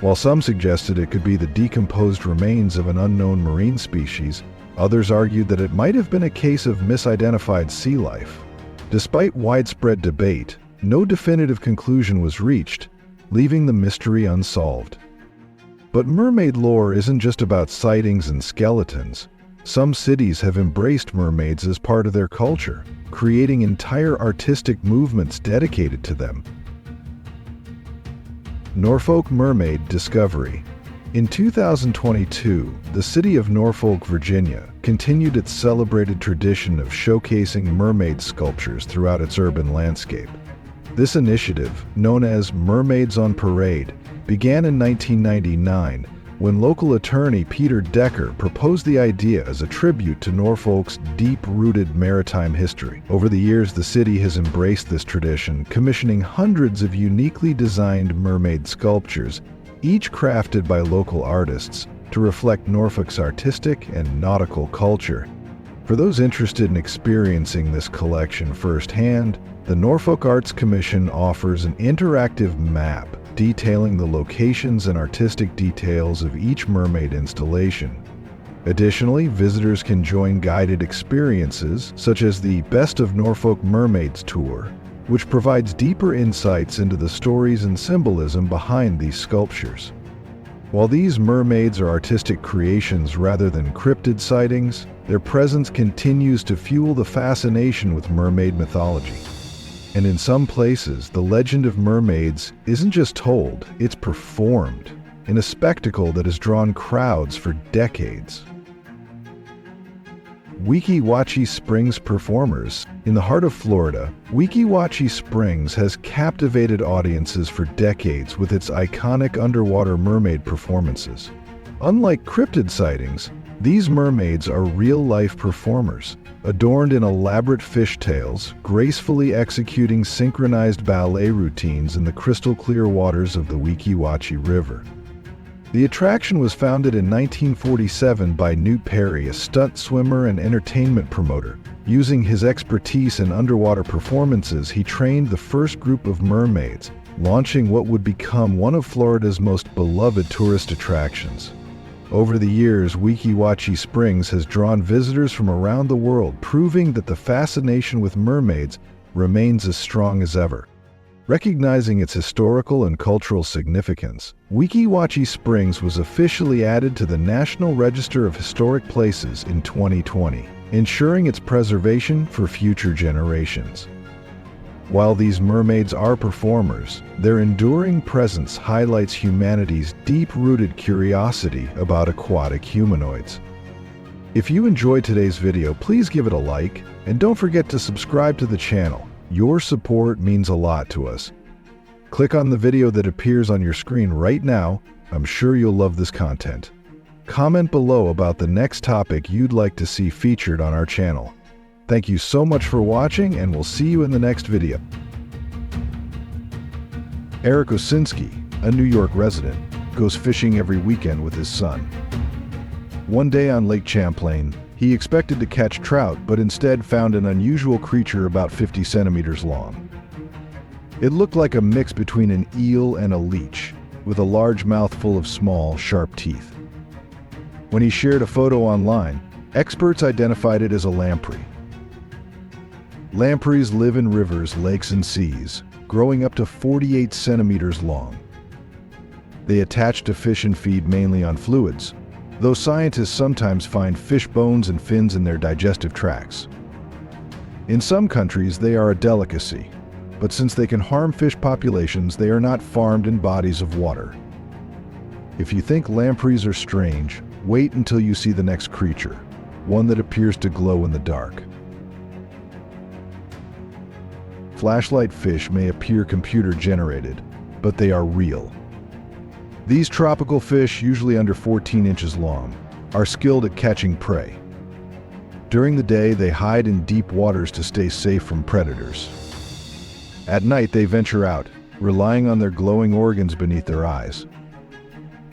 [SPEAKER 1] While some suggested it could be the decomposed remains of an unknown marine species, others argued that it might have been a case of misidentified sea life. Despite widespread debate, no definitive conclusion was reached, leaving the mystery unsolved. But mermaid lore isn't just about sightings and skeletons. Some cities have embraced mermaids as part of their culture, creating entire artistic movements dedicated to them. Norfolk Mermaid Discovery. In 2022, the city of Norfolk, Virginia, continued its celebrated tradition of showcasing mermaid sculptures throughout its urban landscape. This initiative, known as Mermaids on Parade, began in 1999 when local attorney Peter Decker proposed the idea as a tribute to Norfolk's deep-rooted maritime history. Over the years, the city has embraced this tradition, commissioning hundreds of uniquely designed mermaid sculptures, each crafted by local artists to reflect Norfolk's artistic and nautical culture. For those interested in experiencing this collection firsthand, the Norfolk Arts Commission offers an interactive map detailing the locations and artistic details of each mermaid installation. Additionally, visitors can join guided experiences such as the Best of Norfolk Mermaids tour, which provides deeper insights into the stories and symbolism behind these sculptures. While these mermaids are artistic creations rather than cryptid sightings, their presence continues to fuel the fascination with mermaid mythology. And in some places, the legend of mermaids isn't just told, it's performed in a spectacle that has drawn crowds for decades. Weeki Wachee Springs performers. In the heart of Florida, Weeki Wachee Springs has captivated audiences for decades with its iconic underwater mermaid performances. Unlike cryptid sightings, these mermaids are real-life performers, adorned in elaborate fishtails, gracefully executing synchronized ballet routines in the crystal-clear waters of the Weeki Wachee River. The attraction was founded in 1947 by Newt Perry, a stunt swimmer and entertainment promoter. Using his expertise in underwater performances, he trained the first group of mermaids, launching what would become one of Florida's most beloved tourist attractions. Over the years, Weeki Wachee Springs has drawn visitors from around the world, proving that the fascination with mermaids remains as strong as ever. Recognizing its historical and cultural significance, Weeki Wachee Springs was officially added to the National Register of Historic Places in 2020, ensuring its preservation for future generations. While these mermaids are performers, their enduring presence highlights humanity's deep-rooted curiosity about aquatic humanoids. If you enjoyed today's video, please give it a like, and don't forget to subscribe to the channel. Your support means a lot to us. Click on the video that appears on your screen right now. I'm sure you'll love this content. Comment below about the next topic you'd like to see featured on our channel. Thank you so much for watching, and we'll see you in the next video. Eric Osinski, a New York resident, goes fishing every weekend with his son. One day on Lake Champlain, he expected to catch trout, but instead found an unusual creature about 50 centimeters long. It looked like a mix between an eel and a leech, with a large mouth full of small, sharp teeth. When he shared a photo online, experts identified it as a lamprey. Lampreys live in rivers, lakes, and seas, growing up to 48 centimeters long. They attach to fish and feed mainly on fluids, though scientists sometimes find fish bones and fins in their digestive tracts. In some countries, they are a delicacy, but since they can harm fish populations, they are not farmed in bodies of water. If you think lampreys are strange, wait until you see the next creature, one that appears to glow in the dark. Flashlight fish may appear computer-generated, but they are real. These tropical fish, usually under 14 inches long, are skilled at catching prey. During the day, they hide in deep waters to stay safe from predators. At night, they venture out, relying on their glowing organs beneath their eyes.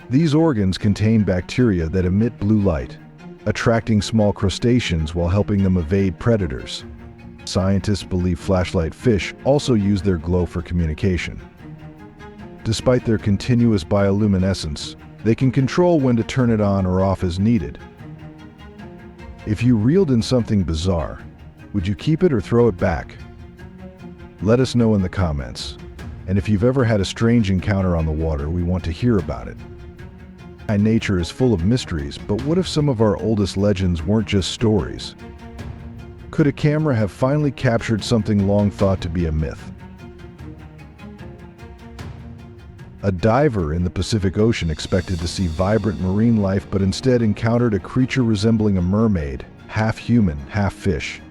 [SPEAKER 1] These organs contain bacteria that emit blue light, attracting small crustaceans while helping them evade predators. Scientists believe flashlight fish also use their glow for communication. Despite their continuous bioluminescence, they can control when to turn it on or off as needed. If you reeled in something bizarre, would you keep it or throw it back? Let us know in the comments. And if you've ever had a strange encounter on the water, we want to hear about it. Nature is full of mysteries, but what if some of our oldest legends weren't just stories? Could a camera have finally captured something long thought to be a myth? A diver in the Pacific Ocean expected to see vibrant marine life, but instead encountered a creature resembling a mermaid, half human, half fish.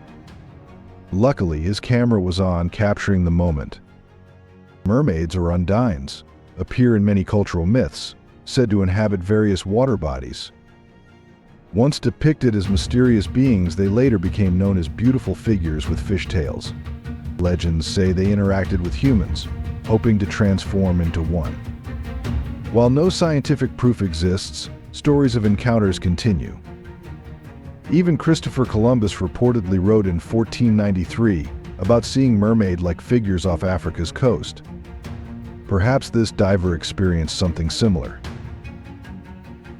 [SPEAKER 1] Luckily, his camera was on, capturing the moment. Mermaids, or undines, appear in many cultural myths, said to inhabit various water bodies. Once depicted as mysterious beings, they later became known as beautiful figures with fish tails. Legends say they interacted with humans, hoping to transform into one. While no scientific proof exists, stories of encounters continue. Even Christopher Columbus reportedly wrote in 1493 about seeing mermaid-like figures off Africa's coast. Perhaps this diver experienced something similar.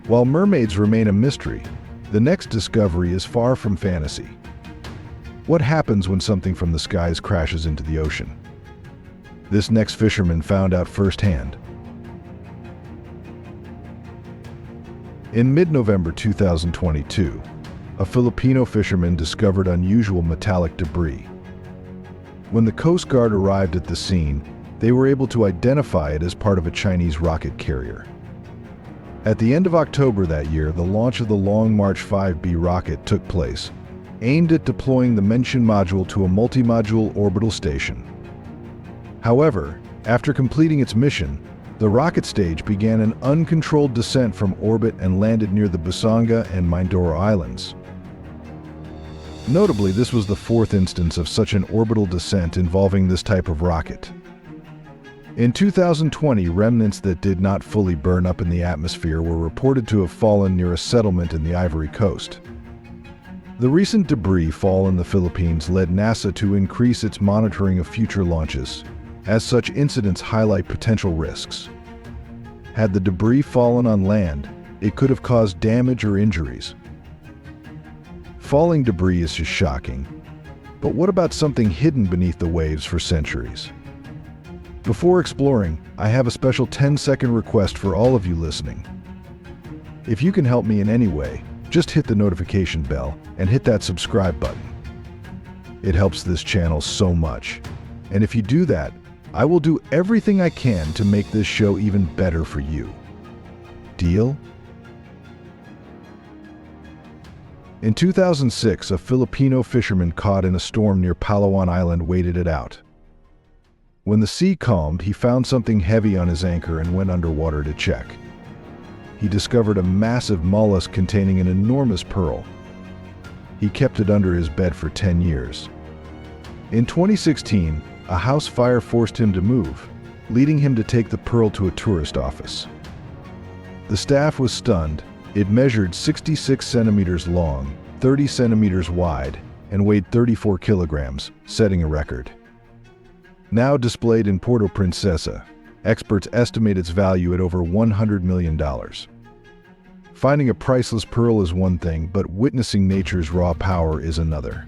[SPEAKER 1] While mermaids remain a mystery, the next discovery is far from fantasy. What happens when something from the skies crashes into the ocean? This next fisherman found out firsthand. In mid-November 2022, a Filipino fisherman discovered unusual metallic debris. When the Coast Guard arrived at the scene, they were able to identify it as part of a Chinese rocket carrier. At the end of October that year, the launch of the Long March 5B rocket took place, aimed at deploying the mentioned module to a multi-module orbital station. However, after completing its mission, the rocket stage began an uncontrolled descent from orbit and landed near the Busanga and Mindoro Islands. Notably, this was the fourth instance of such an orbital descent involving this type of rocket. In 2020, remnants that did not fully burn up in the atmosphere were reported to have fallen near a settlement in the Ivory Coast. The recent debris fall in the Philippines led NASA to increase its monitoring of future launches, as such incidents highlight potential risks. Had the debris fallen on land, it could have caused damage or injuries. Falling debris is just shocking, but what about something hidden beneath the waves for centuries? Before exploring, I have a special 10-second request for all of you listening. If you can help me in any way, just hit the notification bell and hit that subscribe button. It helps this channel so much. And if you do that, I will do everything I can to make this show even better for you. Deal? In 2006, a Filipino fisherman caught in a storm near Palawan Island waited it out. When the sea calmed, he found something heavy on his anchor and went underwater to check. He discovered a massive mollusk containing an enormous pearl. He kept it under his bed for 10 years. In 2016, a house fire forced him to move, leading him to take the pearl to a tourist office. The staff was stunned. It measured 66 centimeters long, 30 centimeters wide, and weighed 34 kilograms, setting a record. Now displayed in Puerto Princesa, experts estimate its value at over $100 million. Finding a priceless pearl is one thing, but witnessing nature's raw power is another.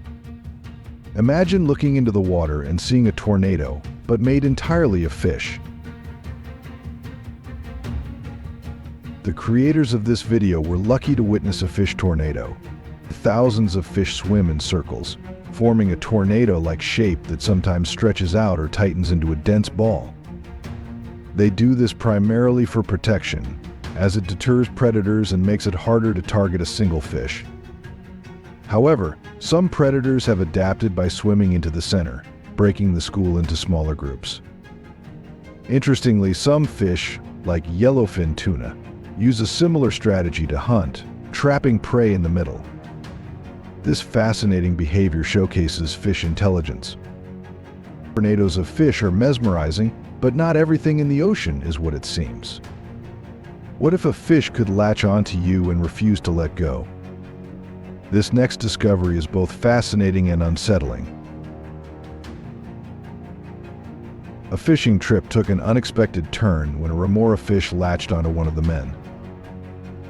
[SPEAKER 1] Imagine looking into the water and seeing a tornado, but made entirely of fish. The creators of this video were lucky to witness a fish tornado. Thousands of fish swim in circles, forming a tornado-like shape that sometimes stretches out or tightens into a dense ball. They do this primarily for protection, as it deters predators and makes it harder to target a single fish. However, some predators have adapted by swimming into the center, breaking the school into smaller groups. Interestingly, some fish, like yellowfin tuna, use a similar strategy to hunt, trapping prey in the middle. This fascinating behavior showcases fish intelligence. Tornadoes of fish are mesmerizing, but not everything in the ocean is what it seems. What if a fish could latch onto you and refuse to let go? This next discovery is both fascinating and unsettling. A fishing trip took an unexpected turn when a remora fish latched onto one of the men.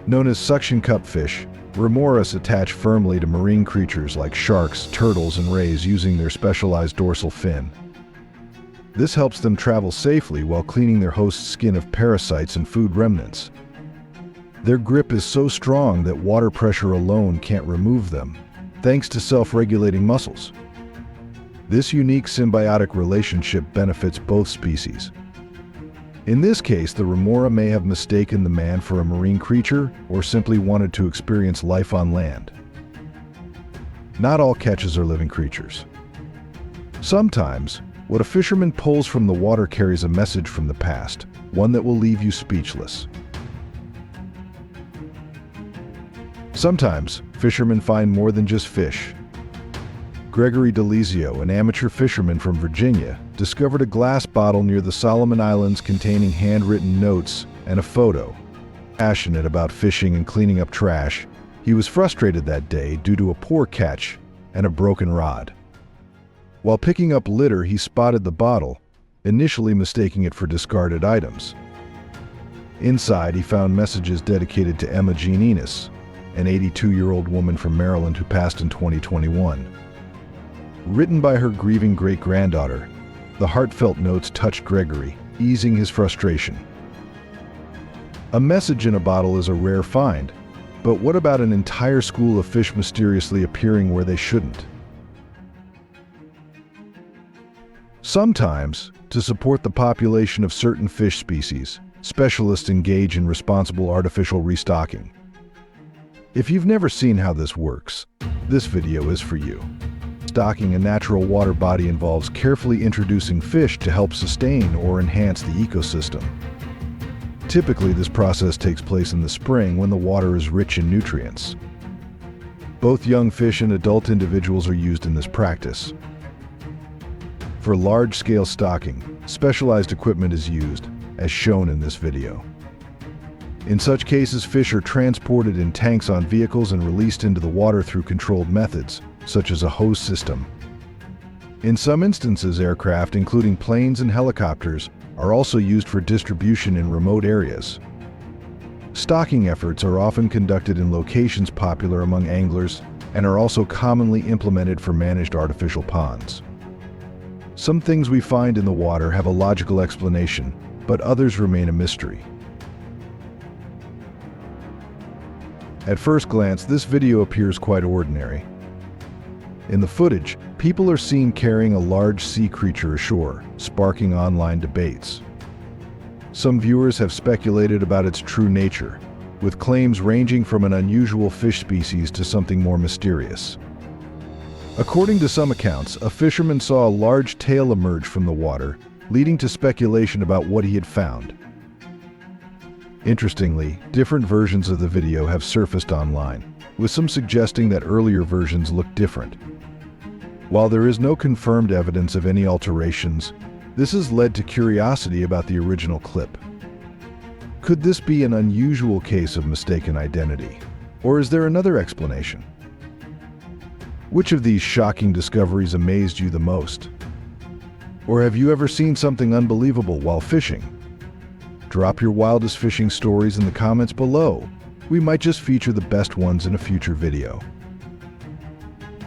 [SPEAKER 1] Known as suction cup fish, remoras attach firmly to marine creatures like sharks, turtles, and rays using their specialized dorsal fin. This helps them travel safely while cleaning their host's skin of parasites and food remnants. Their grip is so strong that water pressure alone can't remove them, thanks to self-regulating muscles. This unique symbiotic relationship benefits both species. In this case, the remora may have mistaken the man for a marine creature or simply wanted to experience life on land. Not all catches are living creatures. Sometimes, what a fisherman pulls from the water carries a message from the past, one that will leave you speechless. Sometimes, fishermen find more than just fish. Gregory Delizio, an amateur fisherman from Virginia, discovered a glass bottle near the Solomon Islands containing handwritten notes and a photo. Passionate about fishing and cleaning up trash, He was frustrated that day due to a poor catch and a broken rod. While picking up litter, he spotted the bottle, initially mistaking it for discarded items. Inside, he found messages dedicated to Emma Jean Enos, an 82-year-old woman from Maryland who passed in 2021. Written by her grieving great-granddaughter, the heartfelt notes touched Gregory, easing his frustration. A message in a bottle is a rare find, but what about an entire school of fish mysteriously appearing where they shouldn't? Sometimes, to support the population of certain fish species, specialists engage in responsible artificial restocking. If you've never seen how this works, this video is for you. Stocking a natural water body involves carefully introducing fish to help sustain or enhance the ecosystem. Typically, this process takes place in the spring when the water is rich in nutrients. Both young fish and adult individuals are used in this practice. For large-scale stocking, specialized equipment is used, as shown in this video. In such cases, fish are transported in tanks on vehicles and released into the water through controlled methods, such as a hose system. In some instances, aircraft, including planes and helicopters, are also used for distribution in remote areas. Stocking efforts are often conducted in locations popular among anglers and are also commonly implemented for managed artificial ponds. Some things we find in the water have a logical explanation, but others remain a mystery. At first glance, this video appears quite ordinary. In the footage, people are seen carrying a large sea creature ashore, sparking online debates. Some viewers have speculated about its true nature, with claims ranging from an unusual fish species to something more mysterious. According to some accounts, a fisherman saw a large tail emerge from the water, leading to speculation about what he had found. Interestingly, different versions of the video have surfaced online, with some suggesting that earlier versions look different. While there is no confirmed evidence of any alterations, this has led to curiosity about the original clip. Could this be an unusual case of mistaken identity? Or is there another explanation? Which of these shocking discoveries amazed you the most? Or have you ever seen something unbelievable while fishing? Drop your wildest fishing stories in the comments below. We might just feature the best ones in a future video.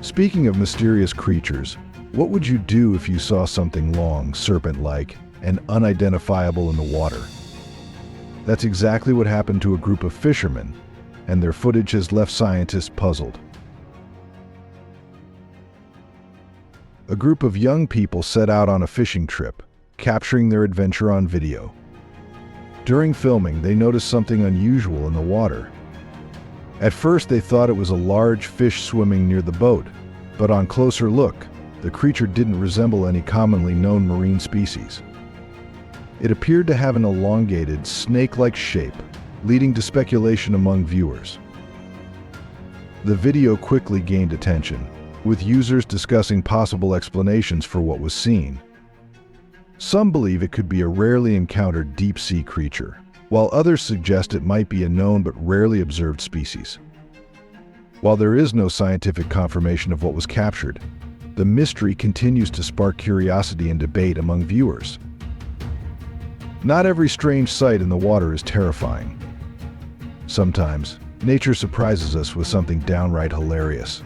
[SPEAKER 1] Speaking of mysterious creatures, what would you do if you saw something long, serpent-like, and unidentifiable in the water? That's exactly what happened to a group of fishermen, and their footage has left scientists puzzled. A group of young people set out on a fishing trip, capturing their adventure on video. During filming, they noticed something unusual in the water. At first, they thought it was a large fish swimming near the boat, but on closer look, the creature didn't resemble any commonly known marine species. It appeared to have an elongated, snake-like shape, leading to speculation among viewers. The video quickly gained attention, with users discussing possible explanations for what was seen. Some believe it could be a rarely encountered deep-sea creature, while others suggest it might be a known but rarely observed species. While there is no scientific confirmation of what was captured, the mystery continues to spark curiosity and debate among viewers. Not every strange sight in the water is terrifying. Sometimes, nature surprises us with something downright hilarious.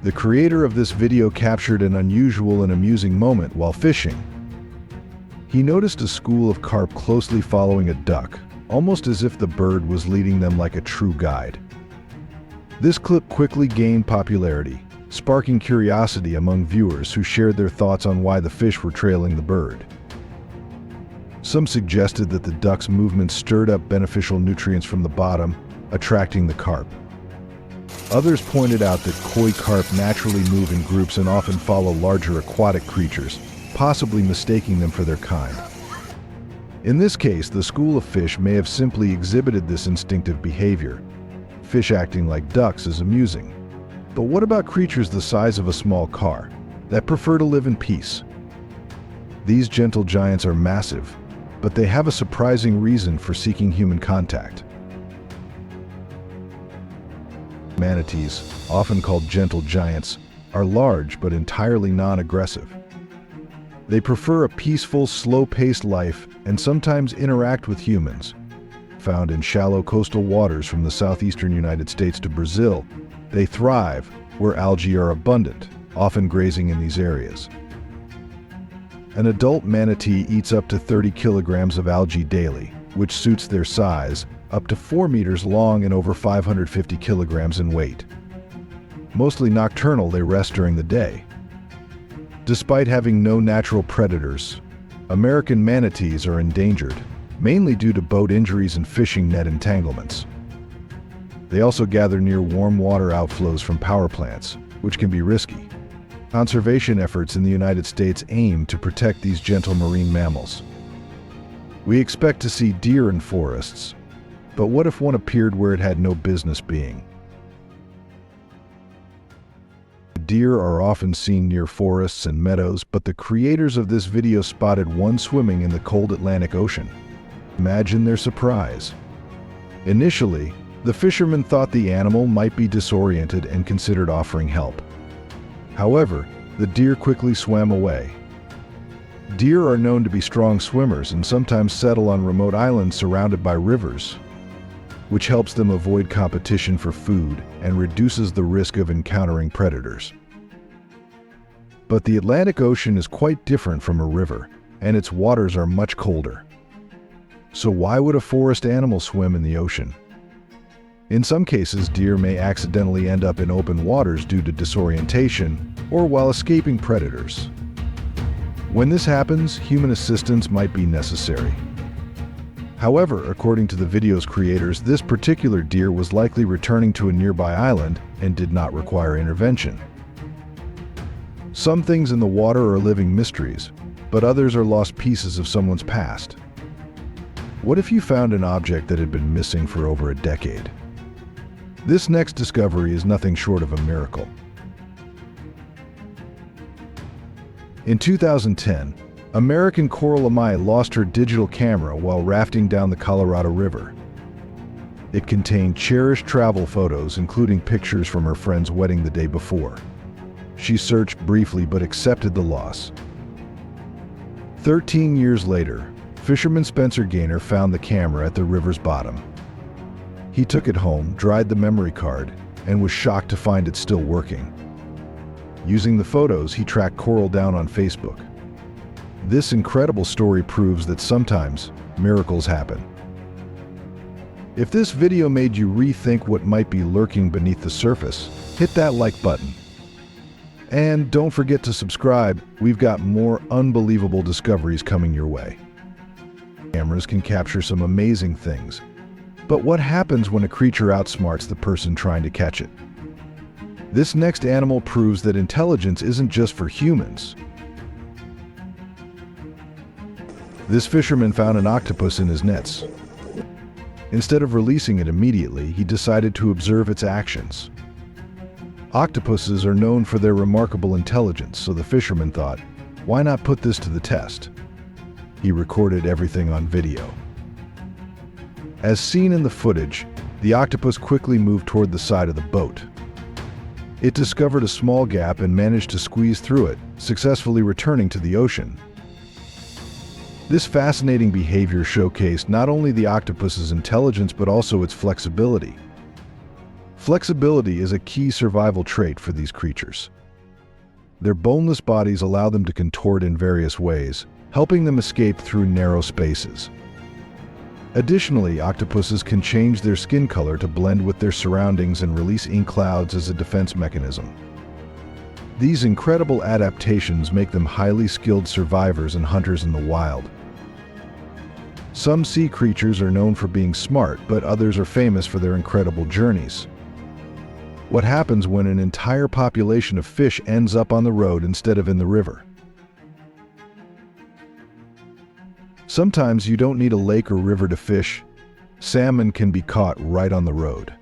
[SPEAKER 1] The creator of this video captured an unusual and amusing moment while fishing. He noticed a school of carp closely following a duck, almost as if the bird was leading them like a true guide. This clip quickly gained popularity, sparking curiosity among viewers who shared their thoughts on why the fish were trailing the bird. Some suggested that the duck's movements stirred up beneficial nutrients from the bottom, attracting the carp. Others pointed out that koi carp naturally move in groups and often follow larger aquatic creatures, possibly mistaking them for their kind. In this case, the school of fish may have simply exhibited this instinctive behavior. Fish acting like ducks is amusing. But what about creatures the size of a small car, that prefer to live in peace? These gentle giants are massive, but they have a surprising reason for seeking human contact. Manatees, often called gentle giants, are large but entirely non-aggressive. They prefer a peaceful, slow-paced life and sometimes interact with humans. Found in shallow coastal waters from the southeastern United States to Brazil, they thrive where algae are abundant, often grazing in these areas. An adult manatee eats up to 30 kilograms of algae daily, which suits their size, up to 4 meters long and over 550 kilograms in weight. Mostly nocturnal, they rest during the day. Despite having no natural predators, American manatees are endangered, mainly due to boat injuries and fishing net entanglements. They also gather near warm water outflows from power plants, which can be risky. Conservation efforts in the United States aim to protect these gentle marine mammals. We expect to see deer in forests, but what if one appeared where it had no business being? Deer are often seen near forests and meadows, but the creators of this video spotted one swimming in the cold Atlantic Ocean. Imagine their surprise. Initially, the fishermen thought the animal might be disoriented and considered offering help. However, the deer quickly swam away. Deer are known to be strong swimmers and sometimes settle on remote islands surrounded by rivers, which helps them avoid competition for food and reduces the risk of encountering predators. But the Atlantic Ocean is quite different from a river, and its waters are much colder. So why would a forest animal swim in the ocean? In some cases, deer may accidentally end up in open waters due to disorientation or while escaping predators. When this happens, human assistance might be necessary. However, according to the video's creators, this particular deer was likely returning to a nearby island and did not require intervention. Some things in the water are living mysteries, but others are lost pieces of someone's past. What if you found an object that had been missing for over a decade? This next discovery is nothing short of a miracle. In 2010, American Coral Amai lost her digital camera while rafting down the Colorado River. It contained cherished travel photos, including pictures from her friend's wedding the day before. She searched briefly but accepted the loss. 13 years later, fisherman Spencer Gaynor found the camera at the river's bottom. He took it home, dried the memory card, and was shocked to find it still working. Using the photos, he tracked Coral down on Facebook. This incredible story proves that sometimes miracles happen. If this video made you rethink what might be lurking beneath the surface, hit that like button. And don't forget to subscribe. We've got more unbelievable discoveries coming your way. Cameras can capture some amazing things. But what happens when a creature outsmarts the person trying to catch it? This next animal proves that intelligence isn't just for humans. This fisherman found an octopus in his nets. Instead of releasing it immediately, he decided to observe its actions. Octopuses are known for their remarkable intelligence, so the fisherman thought, why not put this to the test? He recorded everything on video. As seen in the footage, the octopus quickly moved toward the side of the boat. It discovered a small gap and managed to squeeze through it, successfully returning to the ocean. This fascinating behavior showcased not only the octopus's intelligence but also its flexibility. Flexibility is a key survival trait for these creatures. Their boneless bodies allow them to contort in various ways, helping them escape through narrow spaces. Additionally, octopuses can change their skin color to blend with their surroundings and release ink clouds as a defense mechanism. These incredible adaptations make them highly skilled survivors and hunters in the wild. Some sea creatures are known for being smart, but others are famous for their incredible journeys. What happens when an entire population of fish ends up on the road instead of in the river? Sometimes you don't need a lake or river to fish. Salmon can be caught right on the road.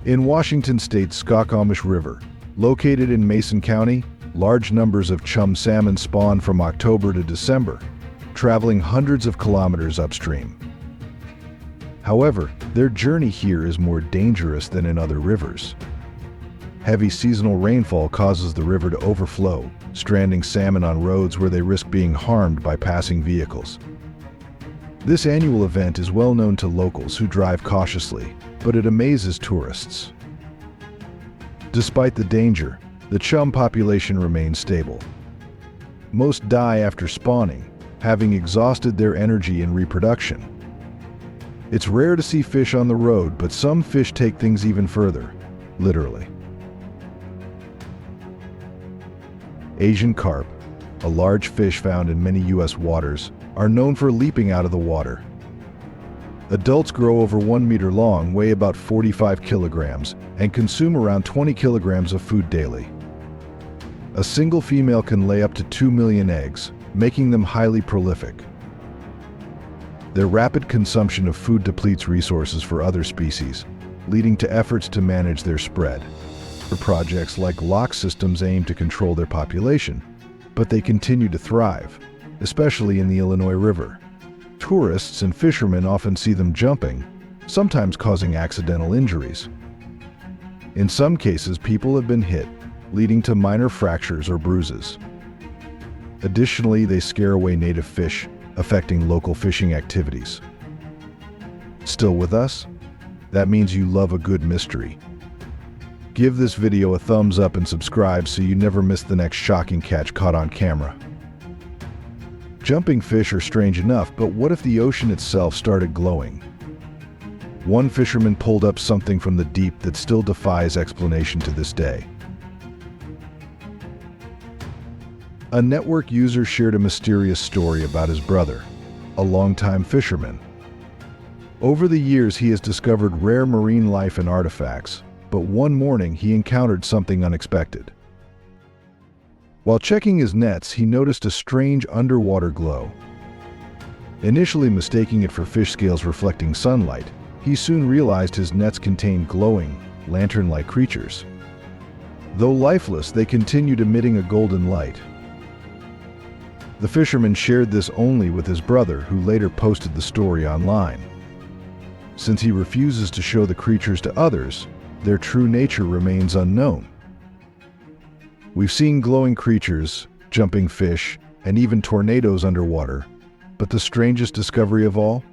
[SPEAKER 1] In Washington State's Squamish River, located in Mason County, large numbers of chum salmon spawn from October to December, traveling hundreds of kilometers upstream. However, their journey here is more dangerous than in other rivers. Heavy seasonal rainfall causes the river to overflow, stranding salmon on roads where they risk being harmed by passing vehicles. This annual event is well known to locals who drive cautiously, but it amazes tourists. Despite the danger, the chum population remains stable. Most die after spawning, having exhausted their energy in reproduction. It's rare to see fish on the road, but some fish take things even further, literally. Asian carp, a large fish found in many U.S. waters, are known for leaping out of the water. Adults grow over 1 meter long, weigh about 45 kilograms, and consume around 20 kilograms of food daily. A single female can lay up to 2 million eggs, making them highly prolific. Their rapid consumption of food depletes resources for other species, leading to efforts to manage their spread. Projects like lock systems aim to control their population, but they continue to thrive, especially in the Illinois River. Tourists and fishermen often see them jumping, sometimes causing accidental injuries. In some cases, people have been hit, leading to minor fractures or bruises. Additionally, they scare away native fish, affecting local fishing activities. Still with us? That means you love a good mystery. Give this video a thumbs up and subscribe so you never miss the next shocking catch caught on camera. Jumping fish are strange enough, but what if the ocean itself started glowing? One fisherman pulled up something from the deep that still defies explanation to this day. A network user shared a mysterious story about his brother, a longtime fisherman. Over the years, he has discovered rare marine life and artifacts, but one morning he encountered something unexpected. While checking his nets, he noticed a strange underwater glow. Initially mistaking it for fish scales reflecting sunlight, he soon realized his nets contained glowing, lantern-like creatures. Though lifeless, they continued emitting a golden light. The fisherman shared this only with his brother, who later posted the story online. Since he refuses to show the creatures to others, their true nature remains unknown. We've seen glowing creatures, jumping fish, and even tornadoes underwater, but the strangest discovery of all?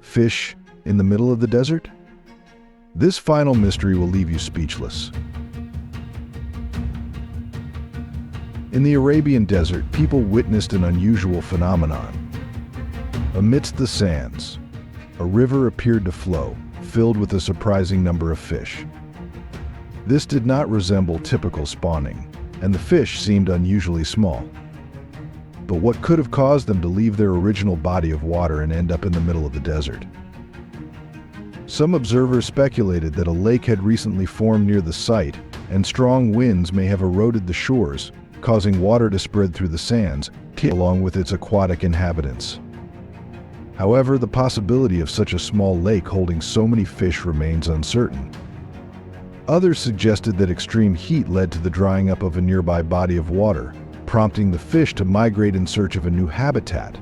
[SPEAKER 1] Fish in the middle of the desert? This final mystery will leave you speechless. In the Arabian desert, people witnessed an unusual phenomenon. Amidst the sands, a river appeared to flow, filled with a surprising number of fish. This did not resemble typical spawning, and the fish seemed unusually small. But what could have caused them to leave their original body of water and end up in the middle of the desert? Some observers speculated that a lake had recently formed near the site, and strong winds may have eroded the shores, causing water to spread through the sands, along with its aquatic inhabitants. However, the possibility of such a small lake holding so many fish remains uncertain. Others suggested that extreme heat led to the drying up of a nearby body of water, prompting the fish to migrate in search of a new habitat,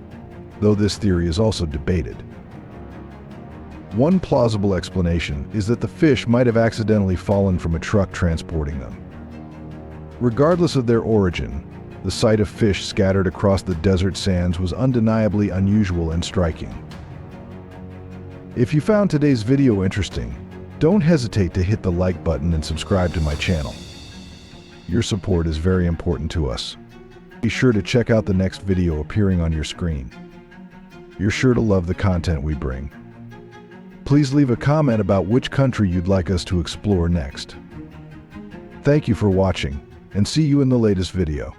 [SPEAKER 1] though this theory is also debated. One plausible explanation is that the fish might have accidentally fallen from a truck transporting them. Regardless of their origin, the sight of fish scattered across the desert sands was undeniably unusual and striking. If you found today's video interesting, don't hesitate to hit the like button and subscribe to my channel. Your support is very important to us. Be sure to check out the next video appearing on your screen. You're sure to love the content we bring. Please leave a comment about which country you'd like us to explore next. Thank you for watching, and see you in the latest video.